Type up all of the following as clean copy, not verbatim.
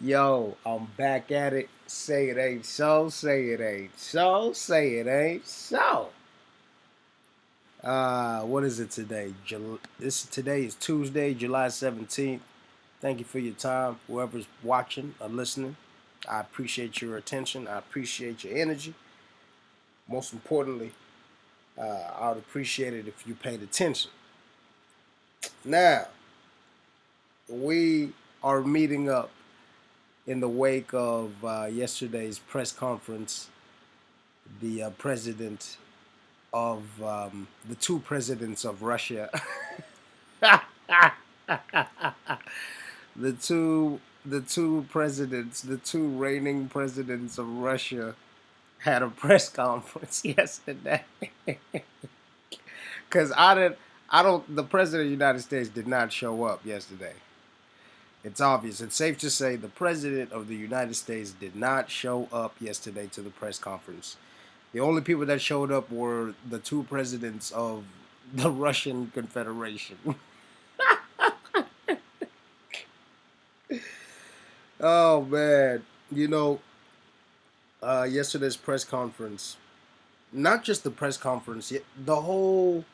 Yo, I'm back at it. Say it ain't so, say it ain't so, say it ain't so. What is it today? Today is Tuesday, July 17th. Thank you for your time, whoever's watching or listening. I appreciate your attention. I appreciate your energy. Most importantly, I would appreciate it if you paid attention. Now, we are meeting up in the wake of yesterday's press conference. The president of the two presidents of Russia, the two reigning presidents of Russia had a press conference yesterday. Because I don't, the president of the United States did not show up yesterday. It's obvious. It's safe to say the president of the United States did not show up yesterday to the press conference. The only people that showed up were the two presidents of the Russian Confederation. Oh man, you know, yesterday's press conference, not just the press conference, the whole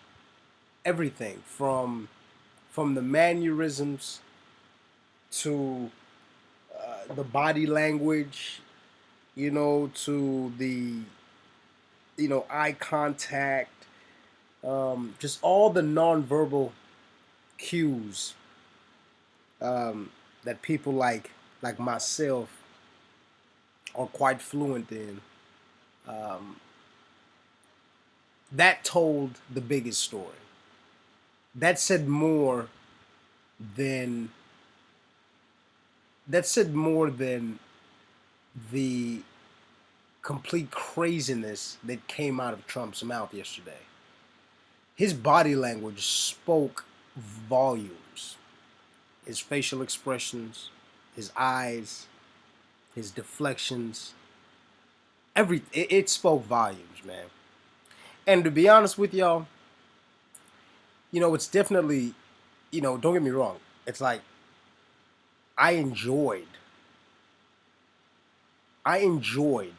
everything from the mannerisms to the body language, to the eye contact, just all the nonverbal cues that people like myself are quite fluent in. Um, that told the biggest story. That said more than that said more than the complete craziness that came out of Trump's mouth yesterday. His body language spoke volumes. His facial expressions, his eyes, his deflections, it spoke volumes, man. And to be honest with y'all, it's definitely, don't get me wrong. It's like I enjoyed I enjoyed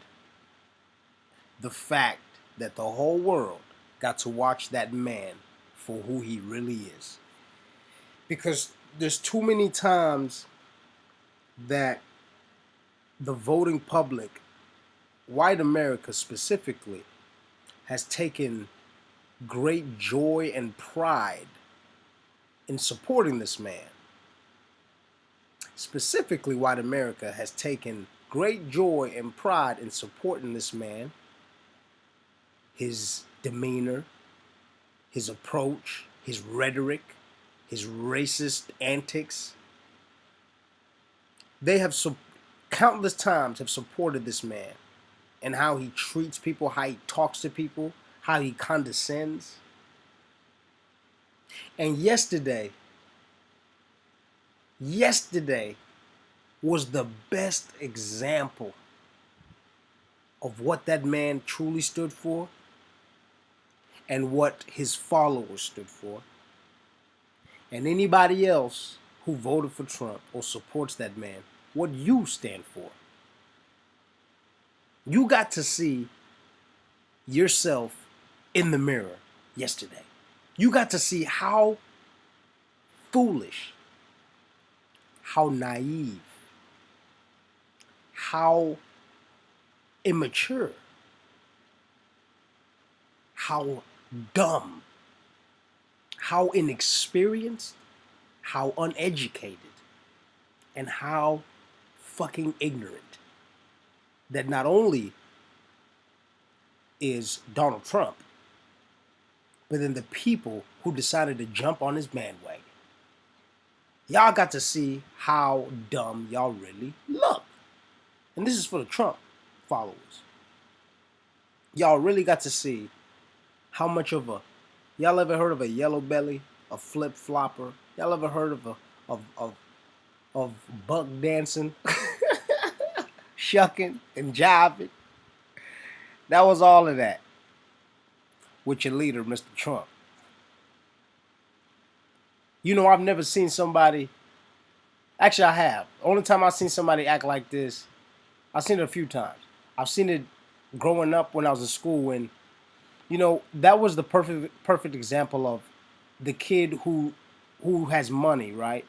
the fact that the whole world got to watch that man for who he really is. Because there's too many times that the voting public, white America specifically, has taken great joy and pride in supporting this man. Specifically, white America has taken great joy and pride in supporting this man, his demeanor, his approach, his rhetoric, his racist antics. They have countless times have supported this man and how he treats people, how he talks to people, how he condescends. And yesterday was the best example of what that man truly stood for and what his followers stood for. And anybody else who voted for Trump or supports that man, what you stand for. You got to see yourself in the mirror yesterday. You got to see how foolish, how naive, how immature, how dumb, how inexperienced, how uneducated, and how fucking ignorant that not only is Donald Trump, but then the people who decided to jump on his bandwagon. Y'all got to see how dumb y'all really look. And this is for the Trump followers. Y'all really got to see how much of a, y'all ever heard of a yellow belly, a flip flopper? Y'all ever heard of buck dancing, shucking and jiving? That was all of that with your leader, Mr. Trump. I've never seen somebody Actually, I have. Only time I've seen somebody act like this, I've seen it a few times. I've seen it growing up when I was in school. When that was the perfect example of the kid who has money, right?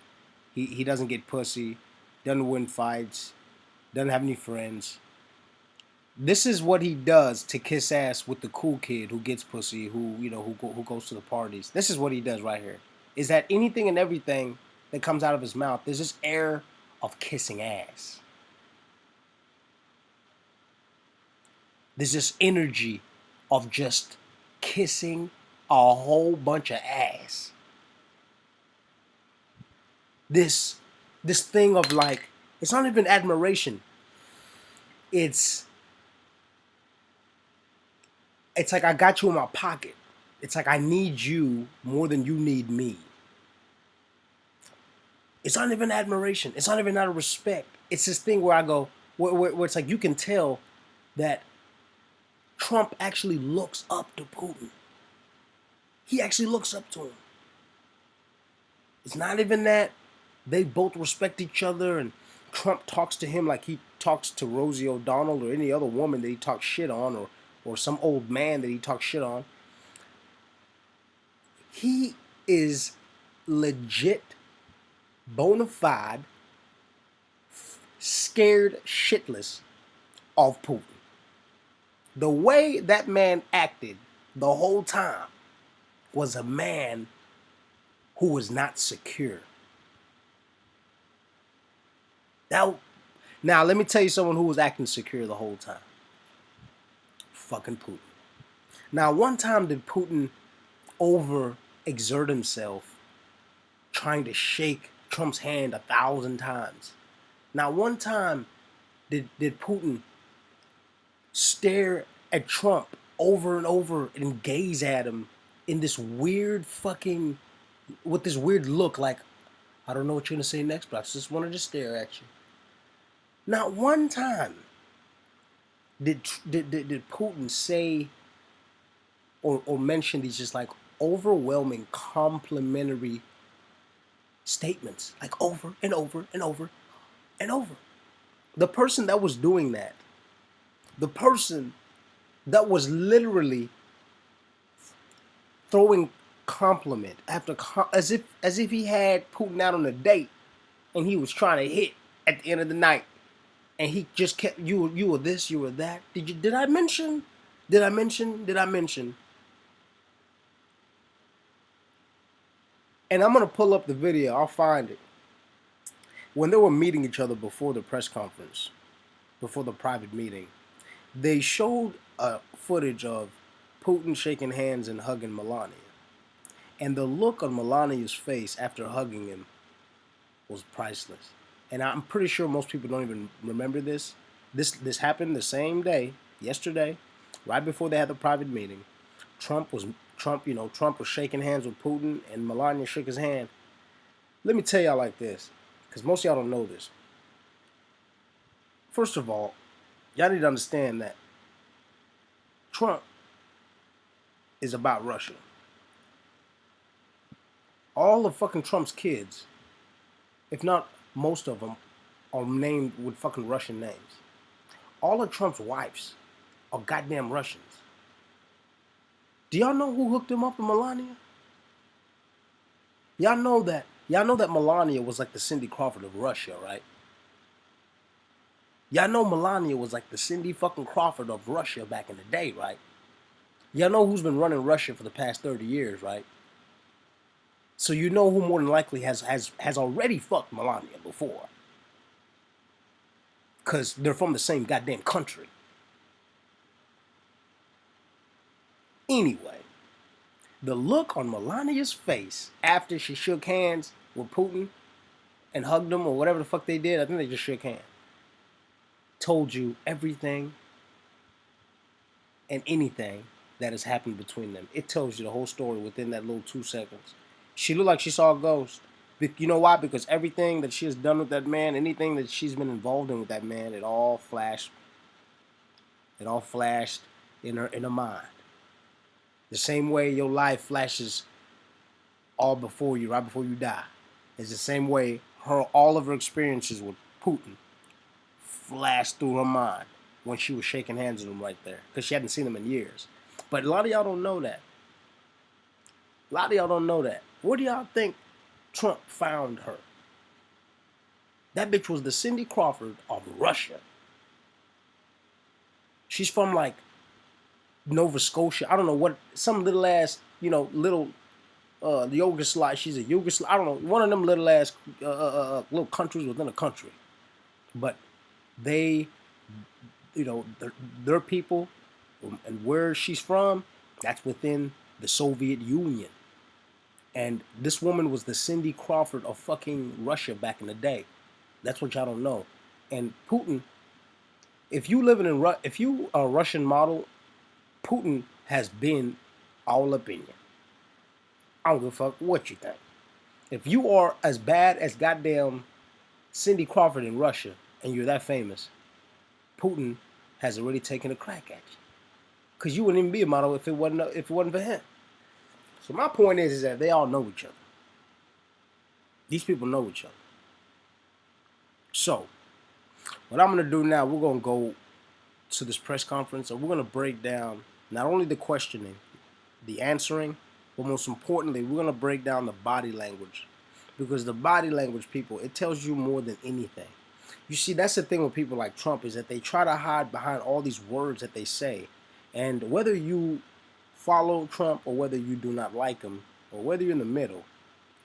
He doesn't get pussy, doesn't win fights, doesn't have any friends. This is what he does to kiss ass with the cool kid who gets pussy, who goes to the parties. This is what he does right here. Is that anything and everything that comes out of his mouth? There's this air of kissing ass. There's this energy of just kissing a whole bunch of ass. This thing of like, it's not even admiration. It's like I got you in my pocket. It's like I need you more than you need me. It's not even admiration. It's not even out of respect. It's this thing where I go, where it's like you can tell that Trump actually looks up to Putin. He actually looks up to him. It's not even that they both respect each other and Trump talks to him like he talks to Rosie O'Donnell or any other woman that he talks shit on, or some old man that he talks shit on. He is legit, bona fide, scared shitless of Putin. The way that man acted the whole time was a man who was not secure. Now let me tell you someone who was acting secure the whole time. Fucking Putin. Now, one time did Putin overexert himself trying to shake Trump's hand 1,000 times. Now, one time did Putin stare at Trump over and over and gaze at him in this weird fucking, with this weird look like, I don't know what you're going to say next, but I just wanted to stare at you. Not one time did Putin say or mention these just like overwhelming complimentary statements, like over and over and over and over. The person that was doing that, the person that was literally throwing compliment after as if he had Putin out on a date and he was trying to hit at the end of the night, and he just kept, you were this, you were that. Did I mention? And I'm gonna pull up the video. I'll find it. When they were meeting each other before the press conference, before the private meeting, they showed footage of Putin shaking hands and hugging Melania. And the look on Melania's face after hugging him was priceless. And I'm pretty sure most people don't even remember this. This happened the same day, yesterday, right before they had the private meeting. Trump was shaking hands with Putin, and Melania shook his hand. Let me tell y'all like this, because most of y'all don't know this. First of all, y'all need to understand that Trump is about Russia. All of fucking Trump's kids, if not most of them, are named with fucking Russian names. All of Trump's wives are goddamn Russians. Do y'all know who hooked him up with Melania? Y'all know that Melania was like the Cindy Crawford of Russia, right? Y'all know Melania was like the Cindy fucking Crawford of Russia back in the day, right? Y'all know who's been running Russia for the past 30 years, right? So you know who more than likely has already fucked Melania before. Because they're from the same goddamn country. Anyway, the look on Melania's face after she shook hands with Putin and hugged him or whatever the fuck they did, I think they just shook hands, told you everything and anything that has happened between them. It tells you the whole story within that little 2 seconds. She looked like she saw a ghost. You know why? Because everything that she has done with that man, anything that she's been involved in with that man, it all flashed in her mind. The same way your life flashes all before you, right before you die. It's the same way all of her experiences with Putin flashed through her mind when she was shaking hands with him right there, because she hadn't seen him in years. But a lot of y'all don't know that. A lot of y'all don't know that. Where do y'all think Trump found her? That bitch was the Cindy Crawford of Russia. She's from like Nova Scotia. I don't know what, some little ass, little Yugoslav. She's a Yugoslav. I don't know, one of them little ass little countries within a country. But they, their people, and where she's from, that's within the Soviet Union. And this woman was the Cindy Crawford of fucking Russia back in the day. That's what y'all don't know. And Putin, if you live in if you are a Russian model, Putin has been all up in you. I don't give a fuck what you think. If you are as bad as goddamn Cindy Crawford in Russia and you're that famous, Putin has already taken a crack at you. Because you wouldn't even be a model if it wasn't for him. So my point is that they all know each other. These people know each other. So, what I'm going to do now, we're going to go to this press conference and we're going to break down not only the questioning, the answering, but most importantly, we're going to break down the body language. Because the body language, people, it tells you more than anything. You see, that's the thing with people like Trump, is that they try to hide behind all these words that they say. And whether you follow Trump or whether you do not like him or whether you're in the middle,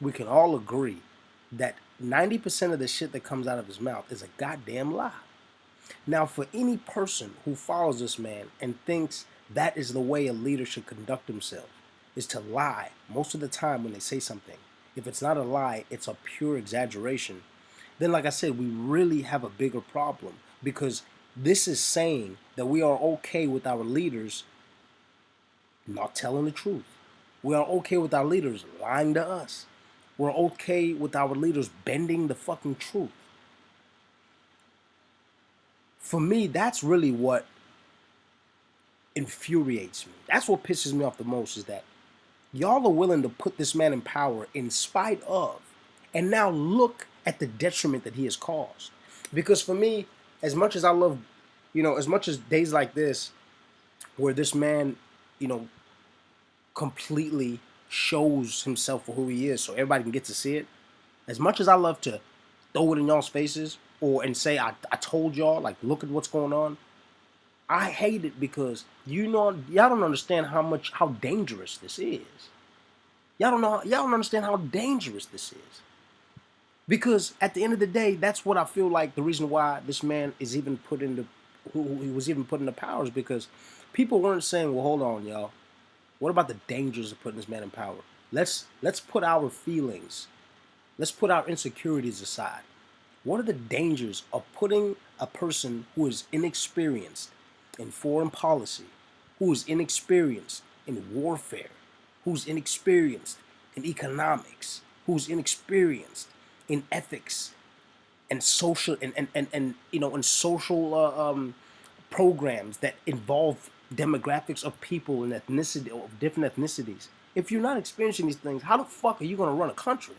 we can all agree that 90% of the shit that comes out of his mouth is a goddamn lie. Now, for any person who follows this man and thinks that is the way a leader should conduct himself, is to lie most of the time when they say something. If it's not a lie, it's a pure exaggeration. Then, like I said, we really have a bigger problem, because this is saying that we are okay with our leaders not telling the truth. We are okay with our leaders lying to us. We're okay with our leaders bending the fucking truth. For me, that's really what infuriates me. That's what pisses me off the most, is that y'all are willing to put this man in power in spite of, and now look at the detriment that he has caused. Because for me, as much as I love, as much as days like this, where this man, completely shows himself for who he is so everybody can get to see it, as much as I love to throw it in y'all's faces and say, I told y'all, like, look at what's going on, I hate it because, y'all don't understand how dangerous this is. Y'all don't understand how dangerous this is. Because at the end of the day, that's what I feel like the reason why this man is even put into, who he was even put into power, is because people weren't saying, well, hold on, y'all. What about the dangers of putting this man in power? Let's put our feelings, let's put our insecurities aside. What are the dangers of putting a person who is inexperienced in foreign policy, who is inexperienced in warfare, who's inexperienced in economics, who's inexperienced in ethics and social and social programs that involve demographics of people and ethnicity, of different ethnicities. If you're not experiencing these things, how the fuck are you going to run a country?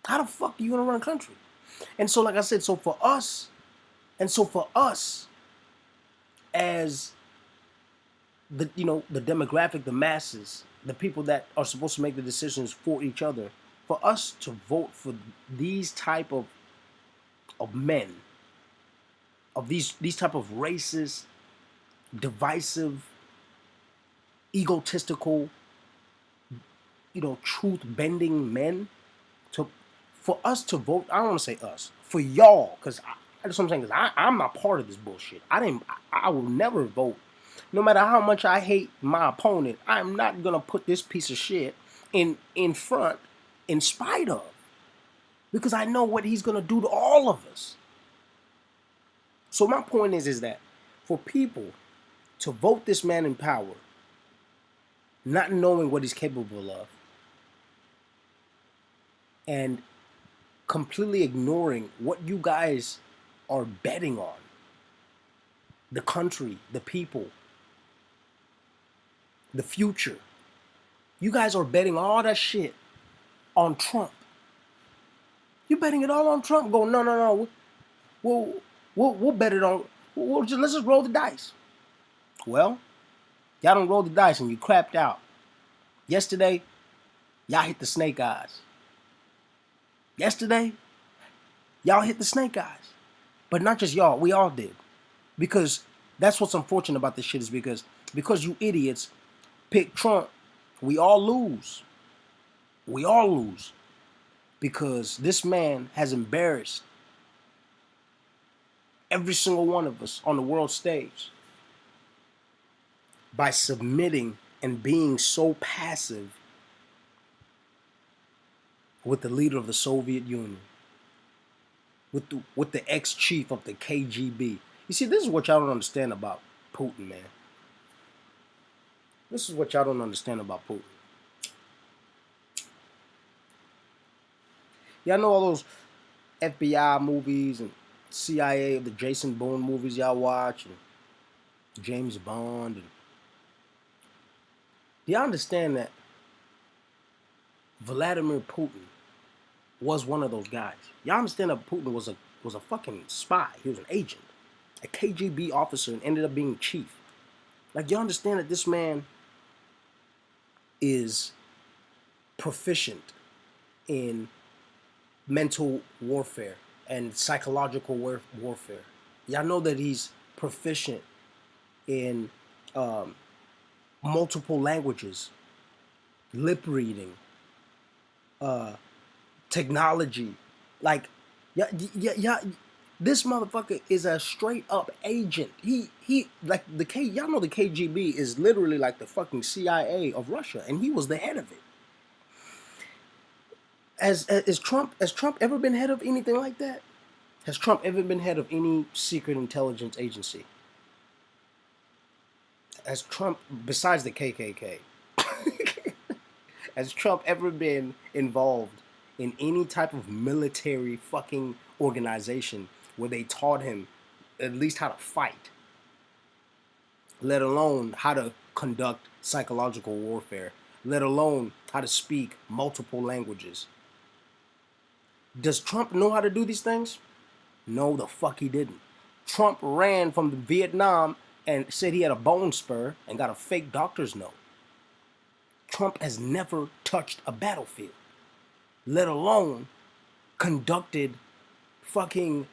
How the fuck are you going to run a country? And so, like I said, for us as the demographic, the masses, the people that are supposed to make the decisions for each other, for us to vote for these type of men, of these type of racist, divisive, egotistical, truth-bending men, for us to vote, I don't want to say us, for y'all, because that's what I'm saying, because I'm not part of this bullshit. I will never vote. No matter how much I hate my opponent, I'm not going to put this piece of shit in front in spite of. Because I know what he's going to do to all of us. So my point is that for people to vote this man in power, not knowing what he's capable of, and completely ignoring what you guys are betting on, the country, the people, the future. You guys are betting all that shit on Trump. You betting it all on Trump? Go, no, no, no. We'll bet it on. Let's just roll the dice. Well, y'all don't roll the dice and you crapped out. Yesterday, y'all hit the snake eyes. Yesterday, y'all hit the snake eyes. But not just y'all, we all did. Because that's what's unfortunate about this shit is because you idiots pick Trump, we all lose. We all lose. Because this man has embarrassed every single one of us on the world stage by submitting and being so passive with the leader of the Soviet Union, with the ex-chief of the KGB. You see, this is what y'all don't understand about Putin, man. This is what y'all don't understand about Putin. Y'all know all those FBI movies and CIA, the Jason Bourne movies y'all watch, and James Bond. And do y'all understand that Vladimir Putin was one of those guys? Y'all understand that Putin was a fucking spy. He was an agent, a KGB officer, and ended up being chief. Like, y'all understand that this man is proficient in mental warfare and psychological warfare. Y'all know that he's proficient in multiple languages, lip reading, technology. Like, yeah, this motherfucker is a straight up agent. He like y'all know the KGB is literally like the fucking CIA of Russia, and he was the head of it. Has Trump ever been head of anything like that? Has Trump ever been head of any secret intelligence agency? Has Trump, besides the KKK, has Trump ever been involved in any type of military fucking organization where they taught him at least how to fight, let alone how to conduct psychological warfare, let alone how to speak multiple languages? Does Trump know how to do these things? No, the fuck he didn't. Trump ran from Vietnam and said he had a bone spur and got a fake doctor's note. Trump has never touched a battlefield, let alone conducted fucking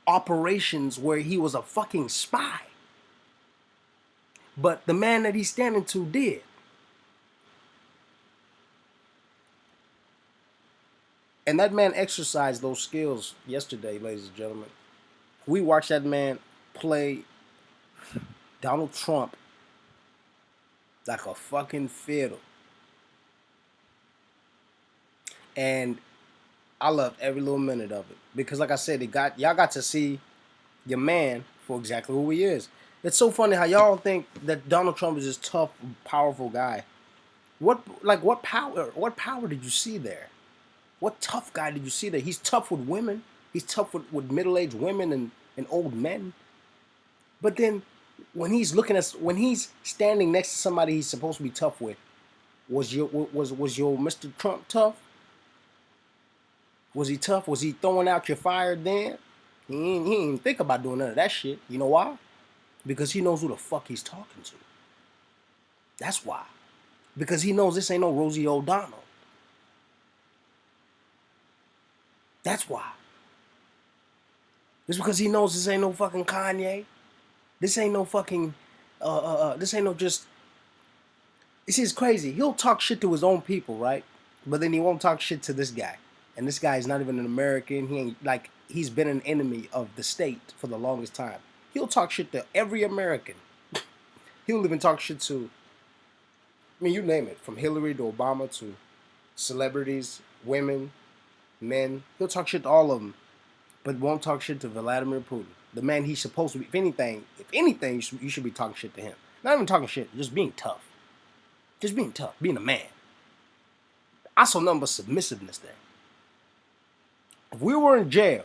operations where he was a fucking spy. But the man that he's standing to did. And that man exercised those skills yesterday, ladies and gentlemen. We watched that man play Donald Trump like a fucking fiddle. And I loved every little minute of it. Because like I said, y'all got to see your man for exactly who he is. It's so funny how y'all think that Donald Trump is this tough, powerful guy. What power did you see there? What tough guy did you see there? He's tough with women. He's tough with middle-aged women and old men. But then when he's standing next to somebody he's supposed to be tough with, was your Mr. Trump tough? Was he tough? Was he throwing out your fire then? He ain't even think about doing none of that shit. You know why? Because he knows who the fuck he's talking to. That's why. Because he knows this ain't no Rosie O'Donnell. That's why. It's because he knows this ain't no fucking Kanye. This ain't no fucking, this ain't no just, you see, it's crazy. He'll talk shit to his own people, right? But then he won't talk shit to this guy. And this guy is not even an American. He ain't, like, he's been an enemy of the state for the longest time. He'll talk shit to every American. He'll even talk shit to, I mean, you name it, from Hillary to Obama to celebrities, women, men. He'll talk shit to all of them, but won't talk shit to Vladimir Putin, the man he's supposed to be. If anything, you should be talking shit to him. Not even talking shit, just being tough. Just being tough, being a man. I saw nothing but submissiveness there. If we were in jail,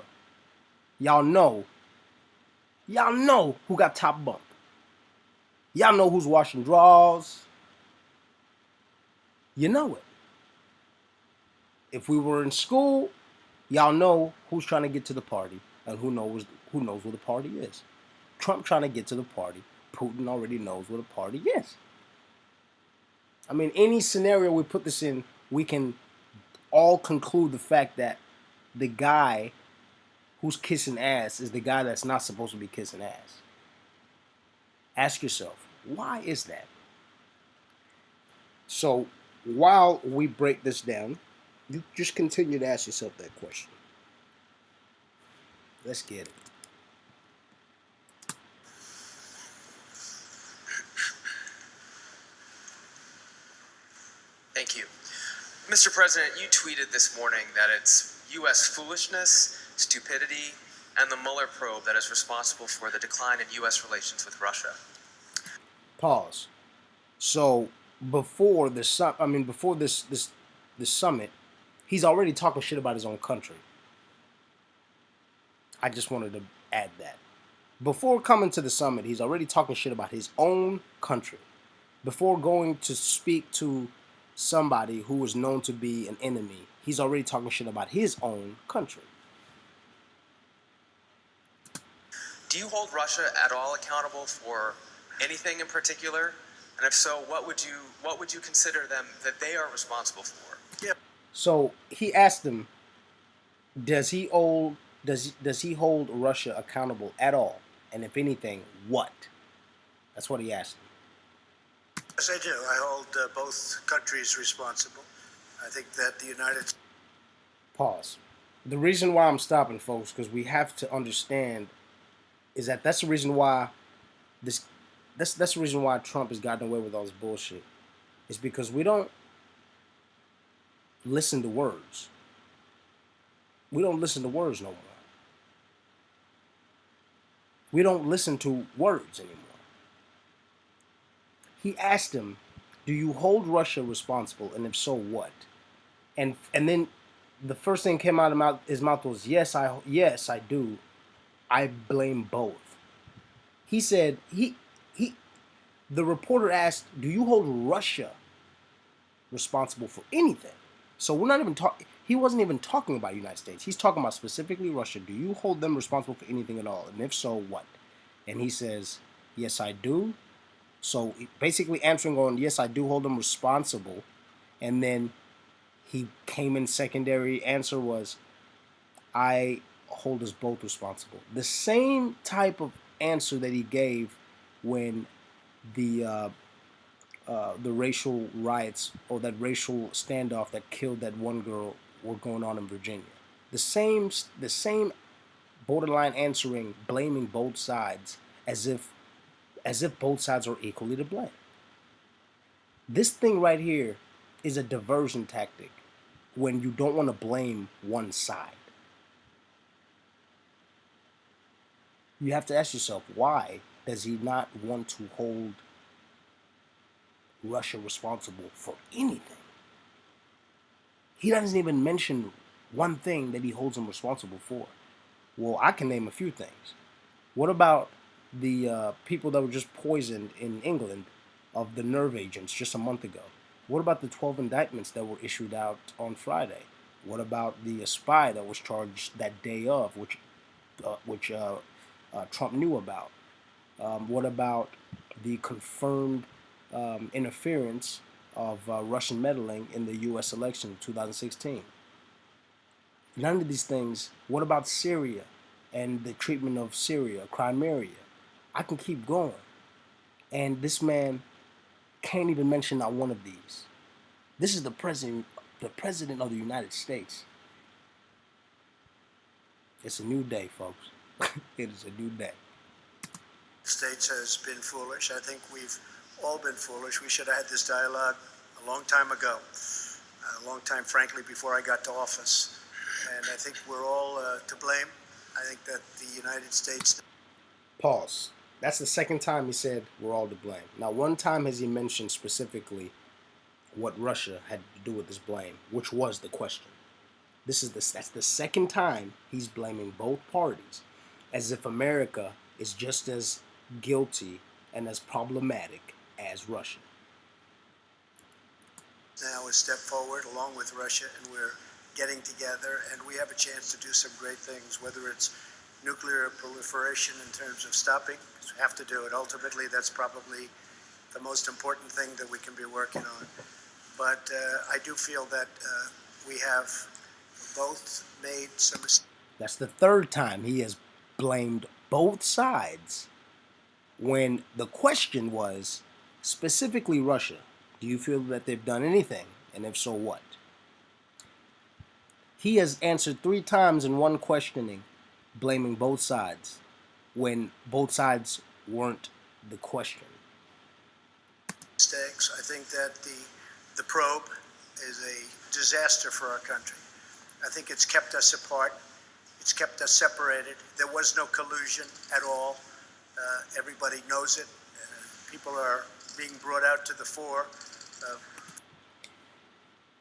y'all know who got top bunk. Y'all know who's washing drawers. You know it. If we were in school, Y'all know who's trying to get to the party and who knows where the party is. Trump trying to get to the party. Putin already knows where the party is. I mean, any scenario we put this in, we can all conclude the fact that the guy who's kissing ass is the guy that's not supposed to be kissing ass. Ask yourself, why is that? So while we break this down, you just continue to ask yourself that question. Let's get it. Thank you. Mr. President, you tweeted this morning that it's U.S. foolishness, stupidity, and the Mueller probe that is responsible for the decline in U.S. relations with Russia. Pause. So before before this summit, he's already talking shit about his own country. I just wanted to add that. Before coming to the summit, he's already talking shit about his own country. Before going to speak to somebody who was known to be an enemy, he's already talking shit about his own country. Do you hold Russia at all accountable for anything in particular? And if so, what would you consider them that they are responsible for? Yeah. So he asked him, does he hold Russia accountable at all? And if anything, what? That's what he asked him. Yes, I do. I hold both countries responsible. I think that the United States. Pause. The reason why I'm stopping, folks, because we have to understand is that that's the reason why that's the reason why Trump has gotten away with all this bullshit. It's because we don't listen to words. We don't listen to words no more. We don't listen to words anymore. He asked him, "Do you hold Russia responsible, and if so, what?" And then the first thing came out of his mouth was, "Yes, I do. I blame both." He said the reporter asked, "Do you hold Russia responsible for anything?" So we're not even talking. He wasn't even talking about the United States. He's talking about specifically Russia. Do you hold them responsible for anything at all? And if so, what? And he says, "Yes, I do." So basically answering on, "Yes, I do hold them responsible." And then he came in secondary answer was, "I hold us both responsible." The same type of answer that he gave when the racial riots or that racial standoff that killed that one girl were going on in Virginia. The same borderline answering, blaming both sides as if both sides are equally to blame. This thing right here is a diversion tactic when you don't want to blame one side. You have to ask yourself, why does he not want to hold Russia responsible for anything? He doesn't even mention one thing that he holds them responsible for. Well, I can name a few things. What about the people that were just poisoned in England of the nerve agents just a month ago? What about the 12 indictments that were issued out on Friday? What about the spy that was charged that day of, which Trump knew about? What about the confirmed interference of Russian meddling in the U.S. election in 2016? None of these things. What about Syria and the treatment of Syria, Crimea? I can keep going. And this man can't even mention not one of these. This is the president of the United States. It's a new day, folks. It is a new day. The States has been foolish. I think we've all been foolish. We should have had this dialogue a long time ago. A long time, frankly, before I got to office. And I think we're all to blame. I think that the United States. Pause. That's the second time he said we're all to blame. Now, one time has he mentioned specifically what Russia had to do with this blame, which was the question. That's the second time he's blaming both parties, as if America is just as guilty and as problematic as Russia. Now a step forward along with Russia, and we're getting together, and we have a chance to do some great things, whether it's nuclear proliferation in terms of stopping. We have to do it. Ultimately, that's probably the most important thing that we can be working on. But I do feel that we have both made some mistakes. That's the third time he has blamed both sides when the question was specifically Russia. Do you feel that they've done anything? And if so, what? He has answered 3 times in one questioning, blaming both sides when both sides weren't the question. I think that the probe is a disaster for our country. I think it's kept us apart. It's kept us separated. There was no collusion at all. Everybody knows it. People are being brought out to the fore.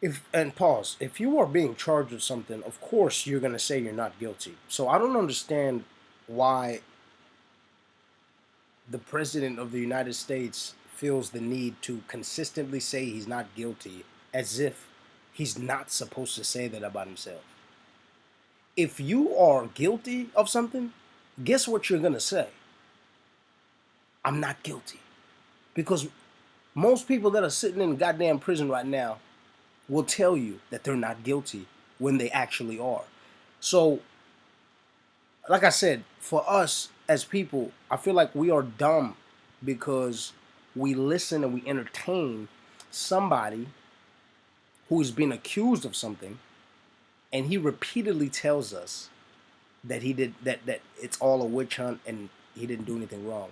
If you are being charged with something, of course you're gonna say you're not guilty. So I don't understand why the president of the United States feels the need to consistently say he's not guilty, as if he's not supposed to say that about himself. If you are guilty of something, guess what you're gonna say? I'm not guilty. Because most people that are sitting in goddamn prison right now will tell you that they're not guilty when they actually are. So, like I said, for us as people, I feel like we are dumb because we listen and we entertain somebody who is being accused of something, and he repeatedly tells us that he did that it's all a witch hunt and he didn't do anything wrong.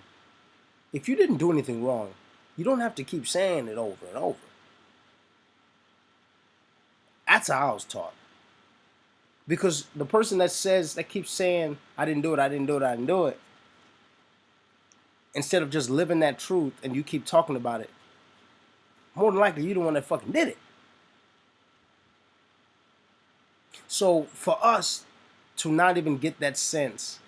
If you didn't do anything wrong, you don't have to keep saying it over and over. That's how I was taught. Because the person that keeps saying, I didn't do it, I didn't do it, I didn't do it, instead of just living that truth and you keep talking about it, more than likely you're the one that fucking did it. So for us to not even get that sense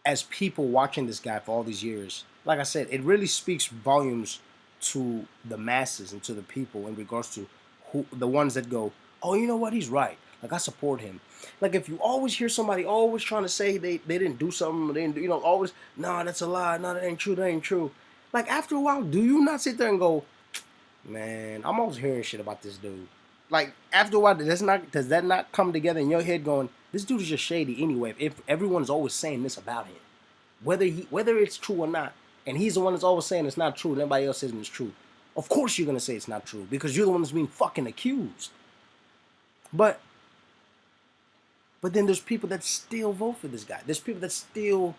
as people watching this guy for all these years, like I said, it really speaks volumes to the masses and to the people in regards to the ones that go, oh, you know what, he's right. Like, I support him. Like, if you always hear somebody always trying to say they didn't do something, they didn't do, always, no, that's a lie, no, that ain't true, that ain't true. Like, after a while, do you not sit there and go, man, I'm always hearing shit about this dude? Like, after a while, does that not come together in your head going, this dude is just shady anyway, if everyone's always saying this about him? Whether it's true or not, and he's the one that's always saying it's not true, and everybody else says it's true. Of course you're going to say it's not true, because you're the one that's being fucking accused. But then there's people that still vote for this guy. There's people that still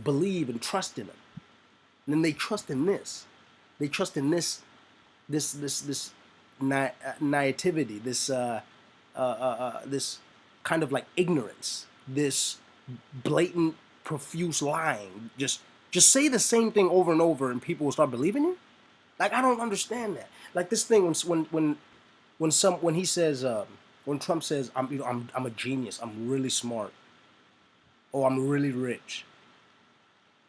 believe and trust in him. And then they trust in this. They trust in this naivety, this kind of like ignorance, this blatant, profuse lying. Just say the same thing over and over, and people will start believing you. Like, I don't understand that. Like this thing when he says when Trump says I'm a genius, I'm really smart, or I'm really rich.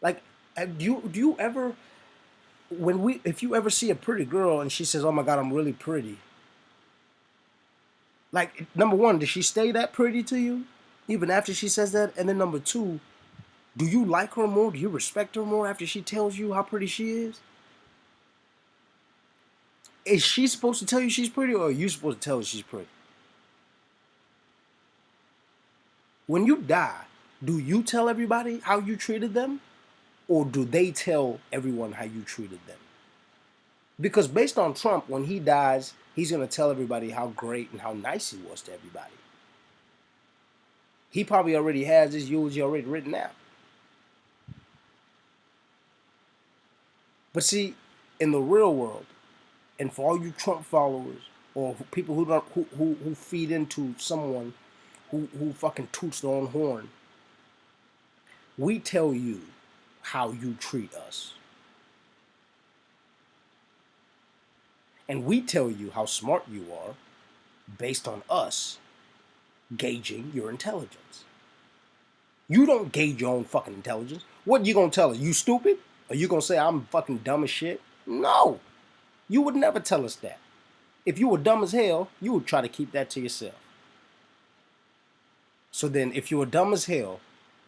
Like, do you ever if you ever see a pretty girl and she says, oh my God, I'm really pretty. Like, number one, does she stay that pretty to you even after she says that? And then number two, do you like her more? Do you respect her more after she tells you how pretty she is? Is she supposed to tell you she's pretty, or are you supposed to tell her she's pretty? When you die, do you tell everybody how you treated them? Or do they tell everyone how you treated them? Because based on Trump, when he dies, he's going to tell everybody how great and how nice he was to everybody. He probably already has his eulogy already written out. But see, in the real world, and for all you Trump followers or people who feed into someone who fucking toots their own horn, we tell you how you treat us. And we tell you how smart you are based on us gauging your intelligence. You don't gauge your own fucking intelligence. What you gonna tell us? You stupid? Are you gonna say I'm fucking dumb as shit? No. You would never tell us that. If you were dumb as hell, you would try to keep that to yourself. So then, if you were dumb as hell,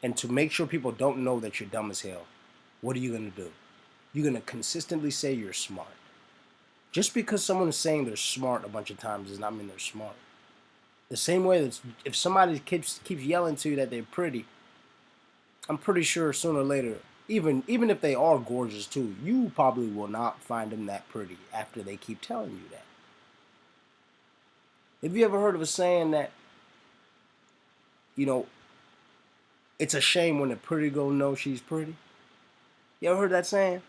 and to make sure people don't know that you're dumb as hell, what are you going to do? You're going to consistently say you're smart. Just because someone is saying they're smart a bunch of times does not mean they're smart. The same way that if somebody keeps yelling to you that they're pretty, I'm pretty sure sooner or later, even if they are gorgeous too, you probably will not find them that pretty after they keep telling you that. Have you ever heard of a saying that, you know, it's a shame when a pretty girl knows she's pretty? You ever heard that saying?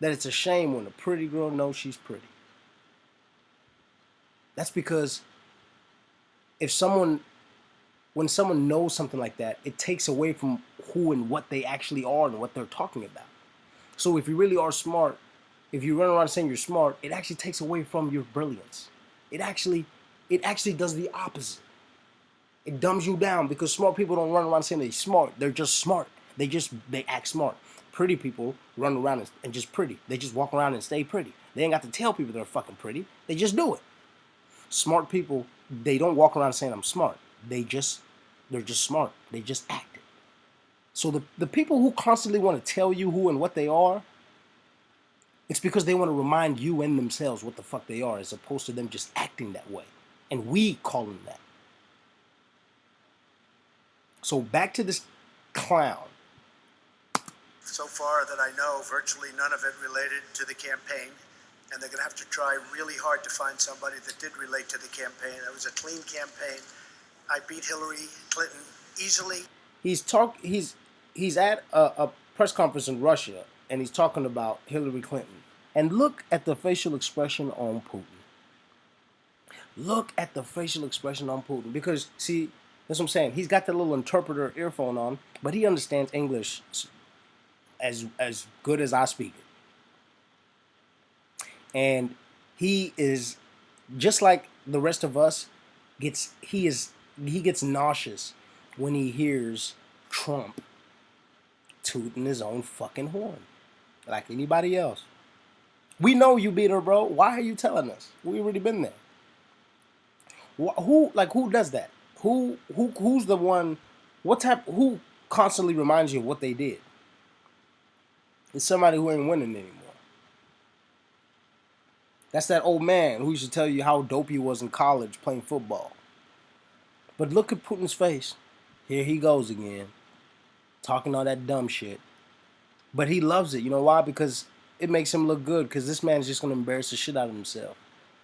That it's a shame when a pretty girl knows she's pretty. That's because when someone knows something like that, it takes away from who and what they actually are and what they're talking about. So if you really are smart, if you run around saying you're smart, it actually takes away from your brilliance. It actually does the opposite. It dumbs you down because smart people don't run around saying they're smart. They're just smart. They act smart. Pretty people run around and just pretty. They just walk around and stay pretty. They ain't got to tell people they're fucking pretty. They just do it. Smart people, they don't walk around saying I'm smart. They're just smart. They just act it. So the people who constantly want to tell you who and what they are, it's because they want to remind you and themselves what the fuck they are, as opposed to them just acting that way. And we call them that. So back to this clown. So far that I know, virtually none of it related to the campaign. And they're going to have to try really hard to find somebody that did relate to the campaign. It was a clean campaign. I beat Hillary Clinton easily. He's at a press conference in Russia, and he's talking about Hillary Clinton. And look at the facial expression on Putin. Look at the facial expression on Putin. Because, see, that's what I'm saying. He's got the little interpreter earphone on, but he understands English as good as I speak it. And he is, just like the rest of us, he gets nauseous when he hears Trump tooting his own fucking horn, like anybody else. We know you beat her, bro. Why are you telling us? We already been there. Who does that? Who's the one? Who constantly reminds you of what they did? It's somebody who ain't winning anymore. That's that old man who used to tell you how dope he was in college playing football. But look at Putin's face. Here he goes again, talking all that dumb shit. But he loves it. You know why? Because it makes him look good, because this man's just going to embarrass the shit out of himself.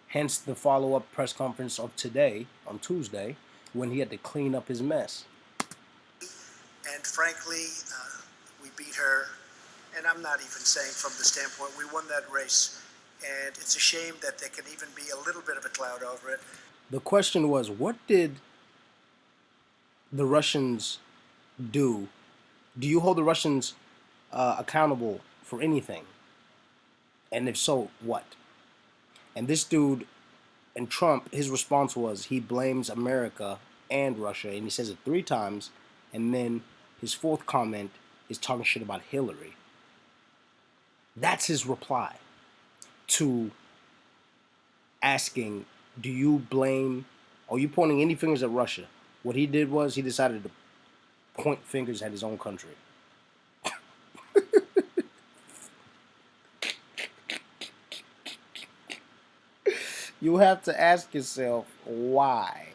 Hence the follow-up press conference of today, on Tuesday, when he had to clean up his mess. And frankly, we beat her. And I'm not even saying from the standpoint, we won that race. And it's a shame that there can even be a little bit of a cloud over it. The question was, what did the Russians do? Do you hold the Russians accountable for anything? And if so, what? And this dude, and Trump, his response was he blames America and Russia, and he says it 3 times, and then his 4th comment is talking shit about Hillary. That's his reply to asking, do you blame, are you pointing any fingers at Russia? What he did was he decided to point fingers at his own country. You have to ask yourself why.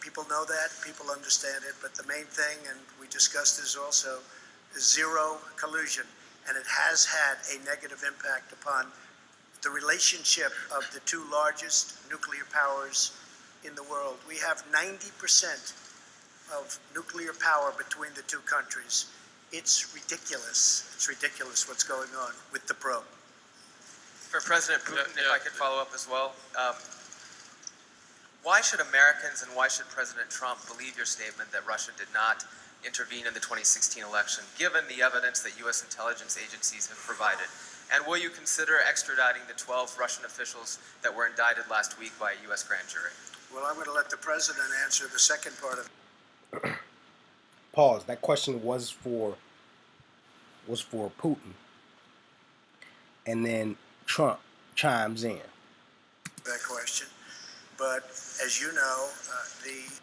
People know that, people understand it, but the main thing, and we discussed this also, is zero collusion. And it has had a negative impact upon the relationship of the 2 largest nuclear powers in the world. We have 90% of nuclear power between the 2 countries. It's ridiculous. It's ridiculous what's going on with the probe. For President Putin, if I could follow up as well, why should Americans and why should President Trump believe your statement that Russia did not intervene in the 2016 election, given the evidence that U.S. intelligence agencies have provided? And will you consider extraditing the 12 Russian officials that were indicted last week by a U.S. grand jury? Well, I'm going to let the president answer the second part of it. Pause. That question was for Putin. And then Trump chimes in. That question. But as you know,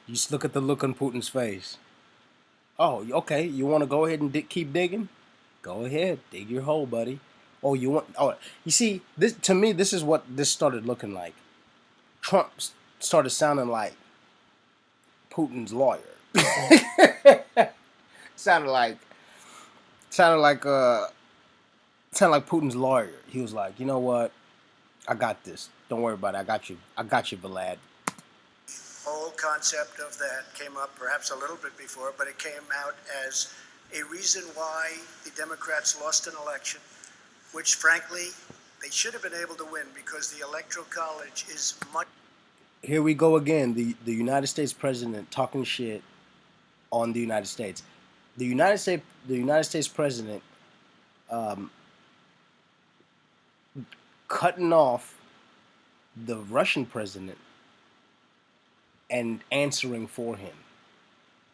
You just look at the look on Putin's face. Oh, okay. You want to go ahead and keep digging? Go ahead, dig your hole, buddy. Oh, you want? Oh, you see, this to me, this is what this started looking like. Trump started sounding like Putin's lawyer. sounded like, sounded like, uh, sounded like Putin's lawyer. He was like, you know what? I got this. Don't worry about it. I got you. I got you, Vlad. whole concept of that came up perhaps a little bit before, but it came out as a reason why the Democrats lost an election, which frankly they should have been able to win because the Electoral College is much. Here we go again. The United States president talking shit on the United States. The United States president cutting off the Russian president and answering for him.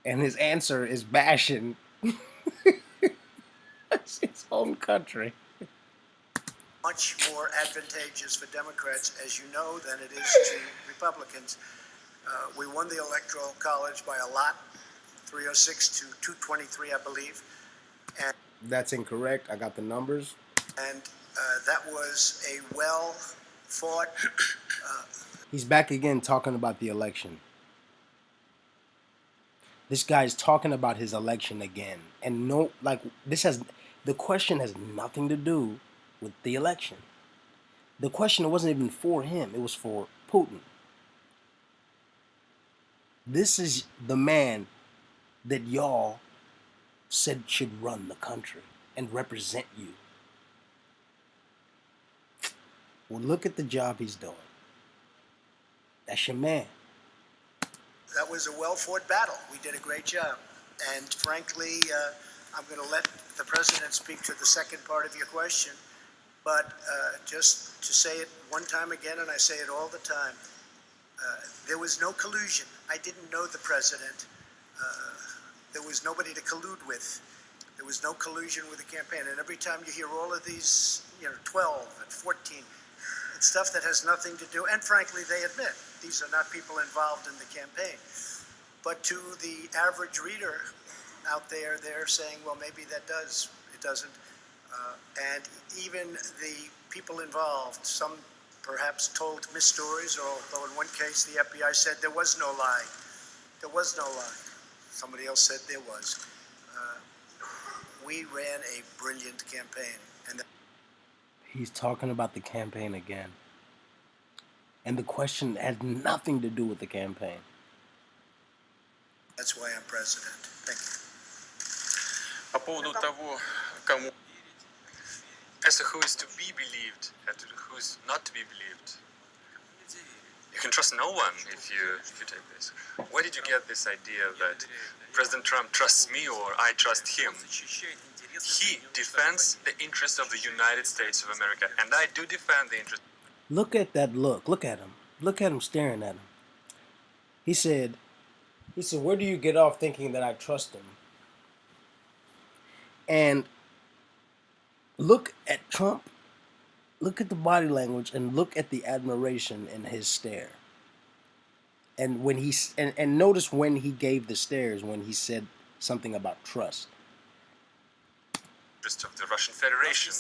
And his answer is bashing his home country. Much more advantageous for Democrats, as you know, than it is to Republicans. We won the Electoral College by a lot, 306 to 223, I believe. And That's incorrect. I got the numbers. And that was a well-fought. He's back again talking about the election. This guy's talking about his election again. And no, like, the question has nothing to do with the election. The question wasn't even for him, it was for Putin. This is the man that y'all said should run the country and represent you. Well, look at the job he's doing. That's your man. That was a well-fought battle. We did a great job. And frankly, I'm going to let the president speak to the second part of your question. But just to say it one time again, and I say it all the time, there was no collusion. I didn't know the president. There was nobody to collude with. There was no collusion with the campaign. And every time you hear all of these, 12 and 14, it's stuff that has nothing to do, and frankly, they admit, these are not people involved in the campaign. But to the average reader out there, they're saying, well, maybe it doesn't. And even the people involved, some perhaps told misstories, although in one case the FBI said there was no lie. There was no lie. Somebody else said there was. We ran a brilliant campaign. And He's talking about the campaign again. And the question had nothing to do with the campaign. that's why I'm president. Thank you. По поводу того, кому as to who is to be believed and who is not to be believed. You can trust no one if you take this. Where did you get this idea that President Trump trusts me or I trust him? He defends the interests of the United States of America, and I do defend the interests. Look at that look. Look at him. Look at him staring at him. He said, where do you get off thinking that I trust him? And look at Trump. Look at the body language and look at the admiration in his stare. And when and notice when he gave the stares, when he said something about trust. Of the Russian Federation.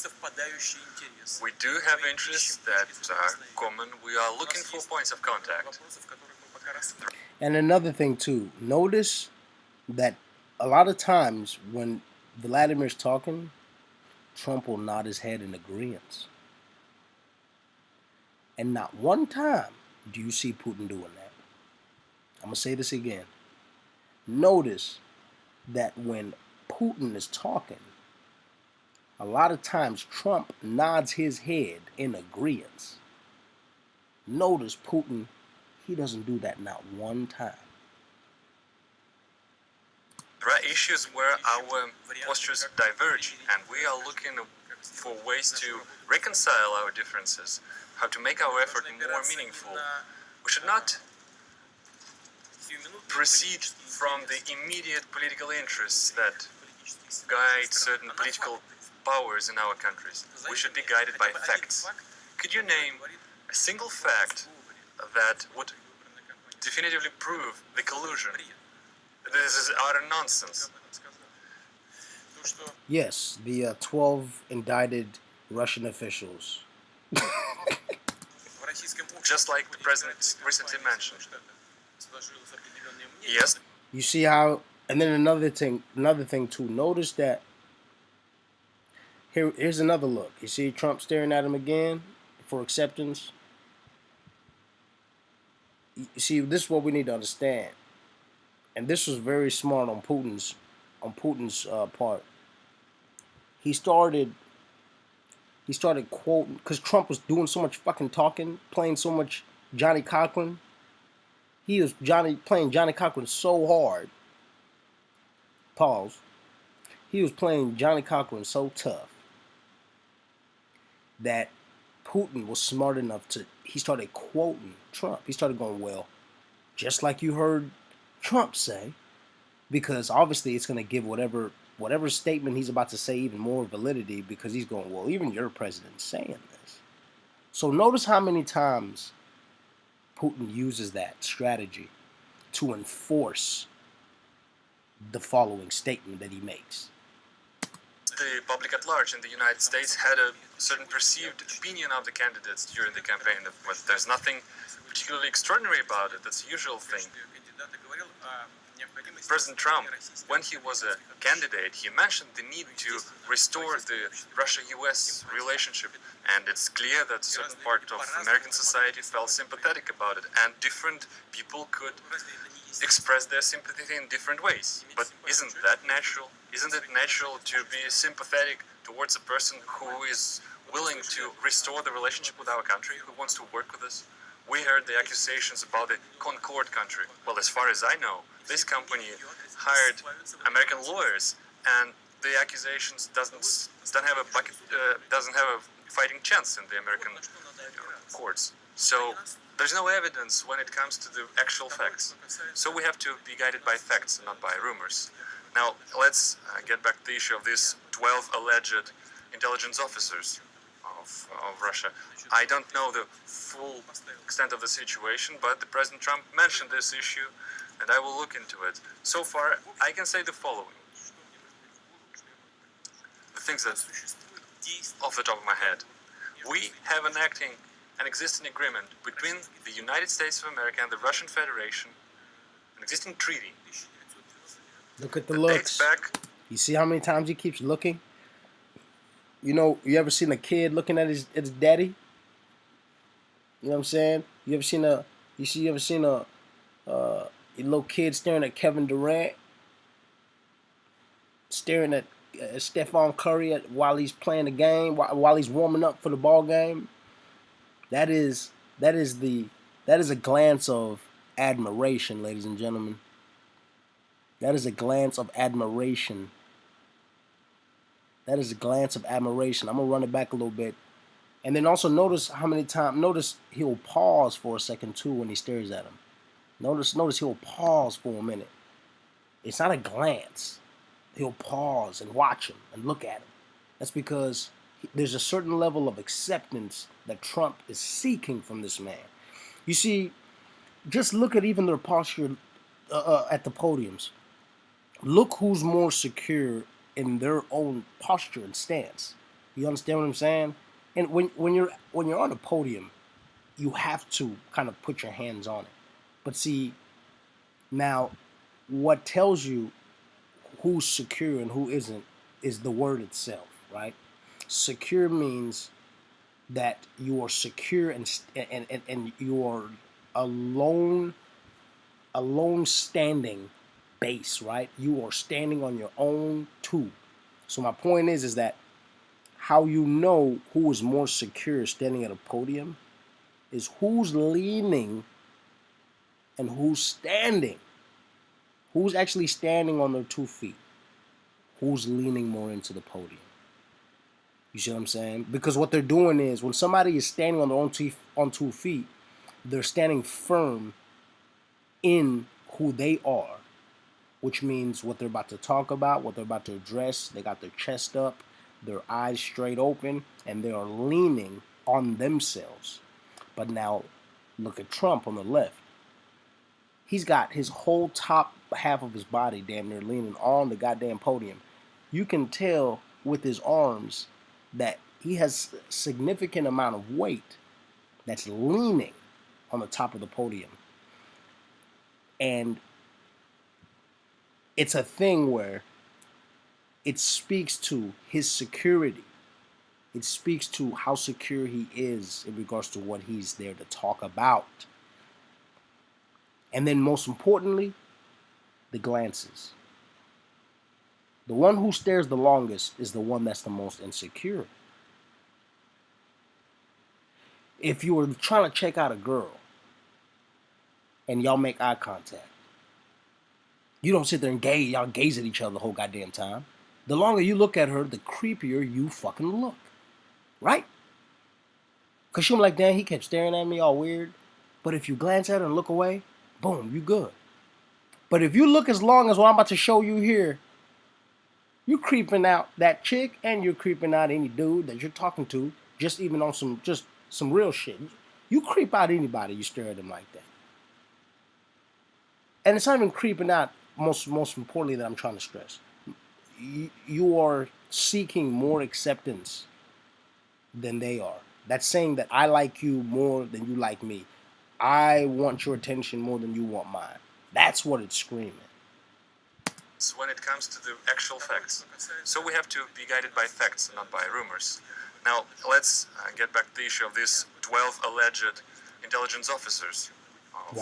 We do have interests that are common. We are looking for points of contact. And another thing too, notice that a lot of times when Vladimir's talking, Trump will nod his head in agreement. And not one time do you see Putin doing that. I'm going to say this again. Notice that when Putin is talking, a lot of times Trump nods his head in agreement. Notice Putin, he doesn't do that not one time. There are issues where our postures diverge, and we are looking for ways to reconcile our differences, how to make our effort more meaningful. We should not proceed from the immediate political interests that guide certain political powers in our countries. We should be guided by facts. Could you name a single fact that would definitively prove the collusion? This is utter nonsense. Yes, the 12 indicted Russian officials. Just like the president recently mentioned. Yes. You see how, and then another thing too. Notice that here's another look. You see Trump staring at him again for acceptance. You see, this is what we need to understand, and this was very smart on Putin's part. He started quoting because Trump was doing so much fucking talking, playing so much Johnny Cochran. He was playing Johnny Cochran so hard. Pause. He was playing Johnny Cochran so tough that Putin was smart enough he started quoting Trump. He started going, well, just like you heard Trump say, because obviously it's going to give whatever statement he's about to say even more validity, because he's going, well, even your president's saying this. So notice how many times Putin uses that strategy to enforce the following statement that he makes. The public at large in the United States had a certain perceived opinion of the candidates during the campaign. But there's nothing particularly extraordinary about it. That's a usual thing. President Trump, when he was a candidate, he mentioned the need to restore the Russia-US relationship. And it's clear that a certain part of American society felt sympathetic about it. And different people could express their sympathy in different ways. But isn't that natural? Isn't it natural to be sympathetic towards a person who is willing to restore the relationship with our country, who wants to work with us? We heard the accusations about the Concord country. Well, as far as I know, this company hired American lawyers, and the accusations doesn't have a fighting chance in the American courts. So there's no evidence when it comes to the actual facts. So we have to be guided by facts and not by rumors. Now, let's get back to the issue of these 12 alleged intelligence officers of Russia. I don't know the full extent of the situation, but the President Trump mentioned this issue, and I will look into it. So far, I can say the following. The things that, off the top of my head, we have an existing agreement between the United States of America and the Russian Federation, an existing treaty. Look at the looks. Back. You see how many times he keeps looking? You know, you ever seen a kid looking at his daddy? You know what I'm saying? You ever seen a little kid staring at Kevin Durant, staring at Stephon Curry while he's playing the game, while he's warming up for the ball game? That is a glance of admiration, ladies and gentlemen. That is a glance of admiration. That is a glance of admiration. I'm gonna run it back a little bit. And then also notice how many times, notice he'll pause for a second too when he stares at him. Notice he'll pause for a minute. It's not a glance. He'll pause and watch him and look at him. That's because there's a certain level of acceptance that Trump is seeking from this man. You see, just look at even their posture at the podiums. Look who's more secure in their own posture and stance. You understand what I'm saying? And when you're on a podium, you have to kind of put your hands on it. But see, now what tells you who's secure and who isn't is the word itself, right? Secure means that you are secure and you are alone standing base, right? You are standing on your own too. So my point is that how you know who is more secure standing at a podium is who's leaning and who's standing. Who's actually standing on their 2 feet? Who's leaning more into the podium? You see what I'm saying? Because what they're doing is when somebody is standing on their own 2 feet, they're standing firm in who they are, which means what they're about to talk about, what they're about to address. They got their chest up. their eyes straight open, and they are leaning on themselves. But now, look at Trump on the left. He's got his whole top half of his body damn near leaning on the goddamn podium. You can tell with his arms that he has a significant amount of weight that's leaning on the top of the podium. And it's a thing where it speaks to his security. It speaks to how secure he is in regards to what he's there to talk about. And then most importantly, the glances. The one who stares the longest is the one that's the most insecure. If you were trying to check out a girl and y'all make eye contact, you don't sit there and y'all gaze at each other the whole goddamn time. The longer you look at her, the creepier you fucking look. Right? Because she'll be like, damn, he kept staring at me all weird. But if you glance at her and look away, boom, you good. But if you look as long as what I'm about to show you here, you creeping out that chick and you're creeping out any dude that you're talking to, just even on some real shit. You creep out anybody, you stare at them like that. And it's not even creeping out, most importantly, that I'm trying to stress. You are seeking more acceptance than they are. That's saying that I like you more than you like me. I want your attention more than you want mine. That's what it's screaming. When it comes to the actual facts. So we have to be guided by facts, not by rumors. Now, let's get back to the issue of these 12 alleged intelligence officers of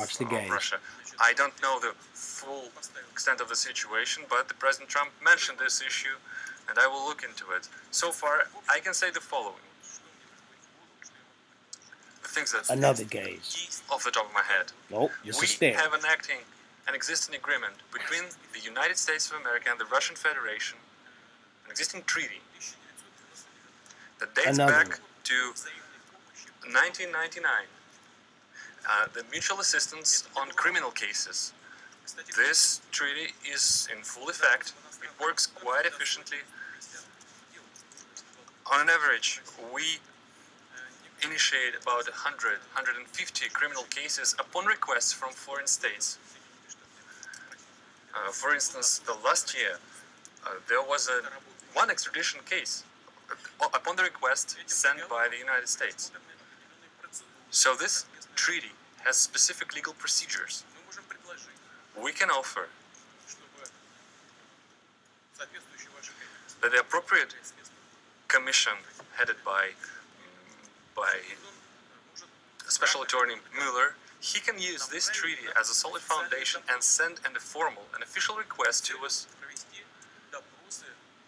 Russia. I don't know the full extent of the situation, but the President Trump mentioned this issue, and I will look into it. So far, I can say the following. The things that another gaze off the top of my head. Nope, just a stare. We have an existing agreement between the United States of America and the Russian Federation, an existing treaty that dates back to 1999. The mutual assistance on criminal cases. This treaty is in full effect. It works quite efficiently. On an average, we initiate about 150 criminal cases upon requests from foreign states. For instance, the last year, there was one extradition case upon the request sent by the United States. So this treaty has specific legal procedures. We can offer that the appropriate commission headed by Special Attorney Mueller, he can use this treaty as a solid foundation and send an official request to us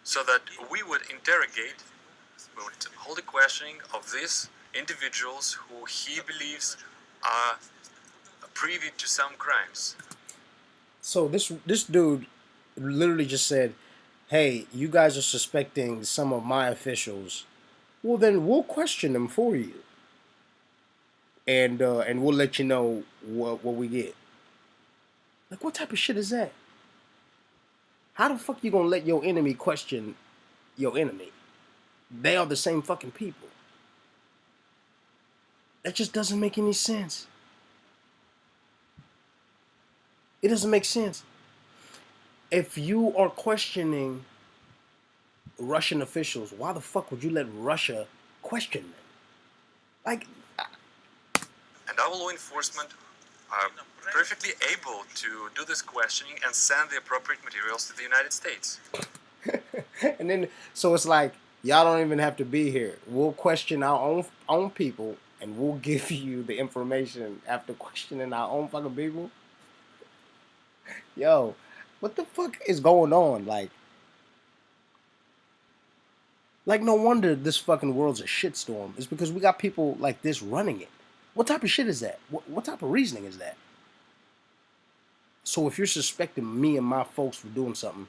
so that we would hold a questioning of these individuals who he believes are privy to some crimes. So this dude literally just said, hey, you guys are suspecting some of my officials. Well, then we'll question them for you. And we'll let you know what we get. Like, what type of shit is that? How the fuck you gonna let your enemy question your enemy? They are the same fucking people. That just doesn't make any sense. It doesn't make sense. If you are questioning Russian officials, why the fuck would you let Russia question them? Like, and our law enforcement are perfectly able to do this questioning and send the appropriate materials to the United States. And then, so it's like, y'all don't even have to be here. We'll question our own people, and we'll give you the information after questioning our own fucking people. Yo, what the fuck is going on? Like no wonder this fucking world's a shitstorm. It's because we got people like this running it. What type of shit is that? What type of reasoning is that? So if you're suspecting me and my folks for doing something,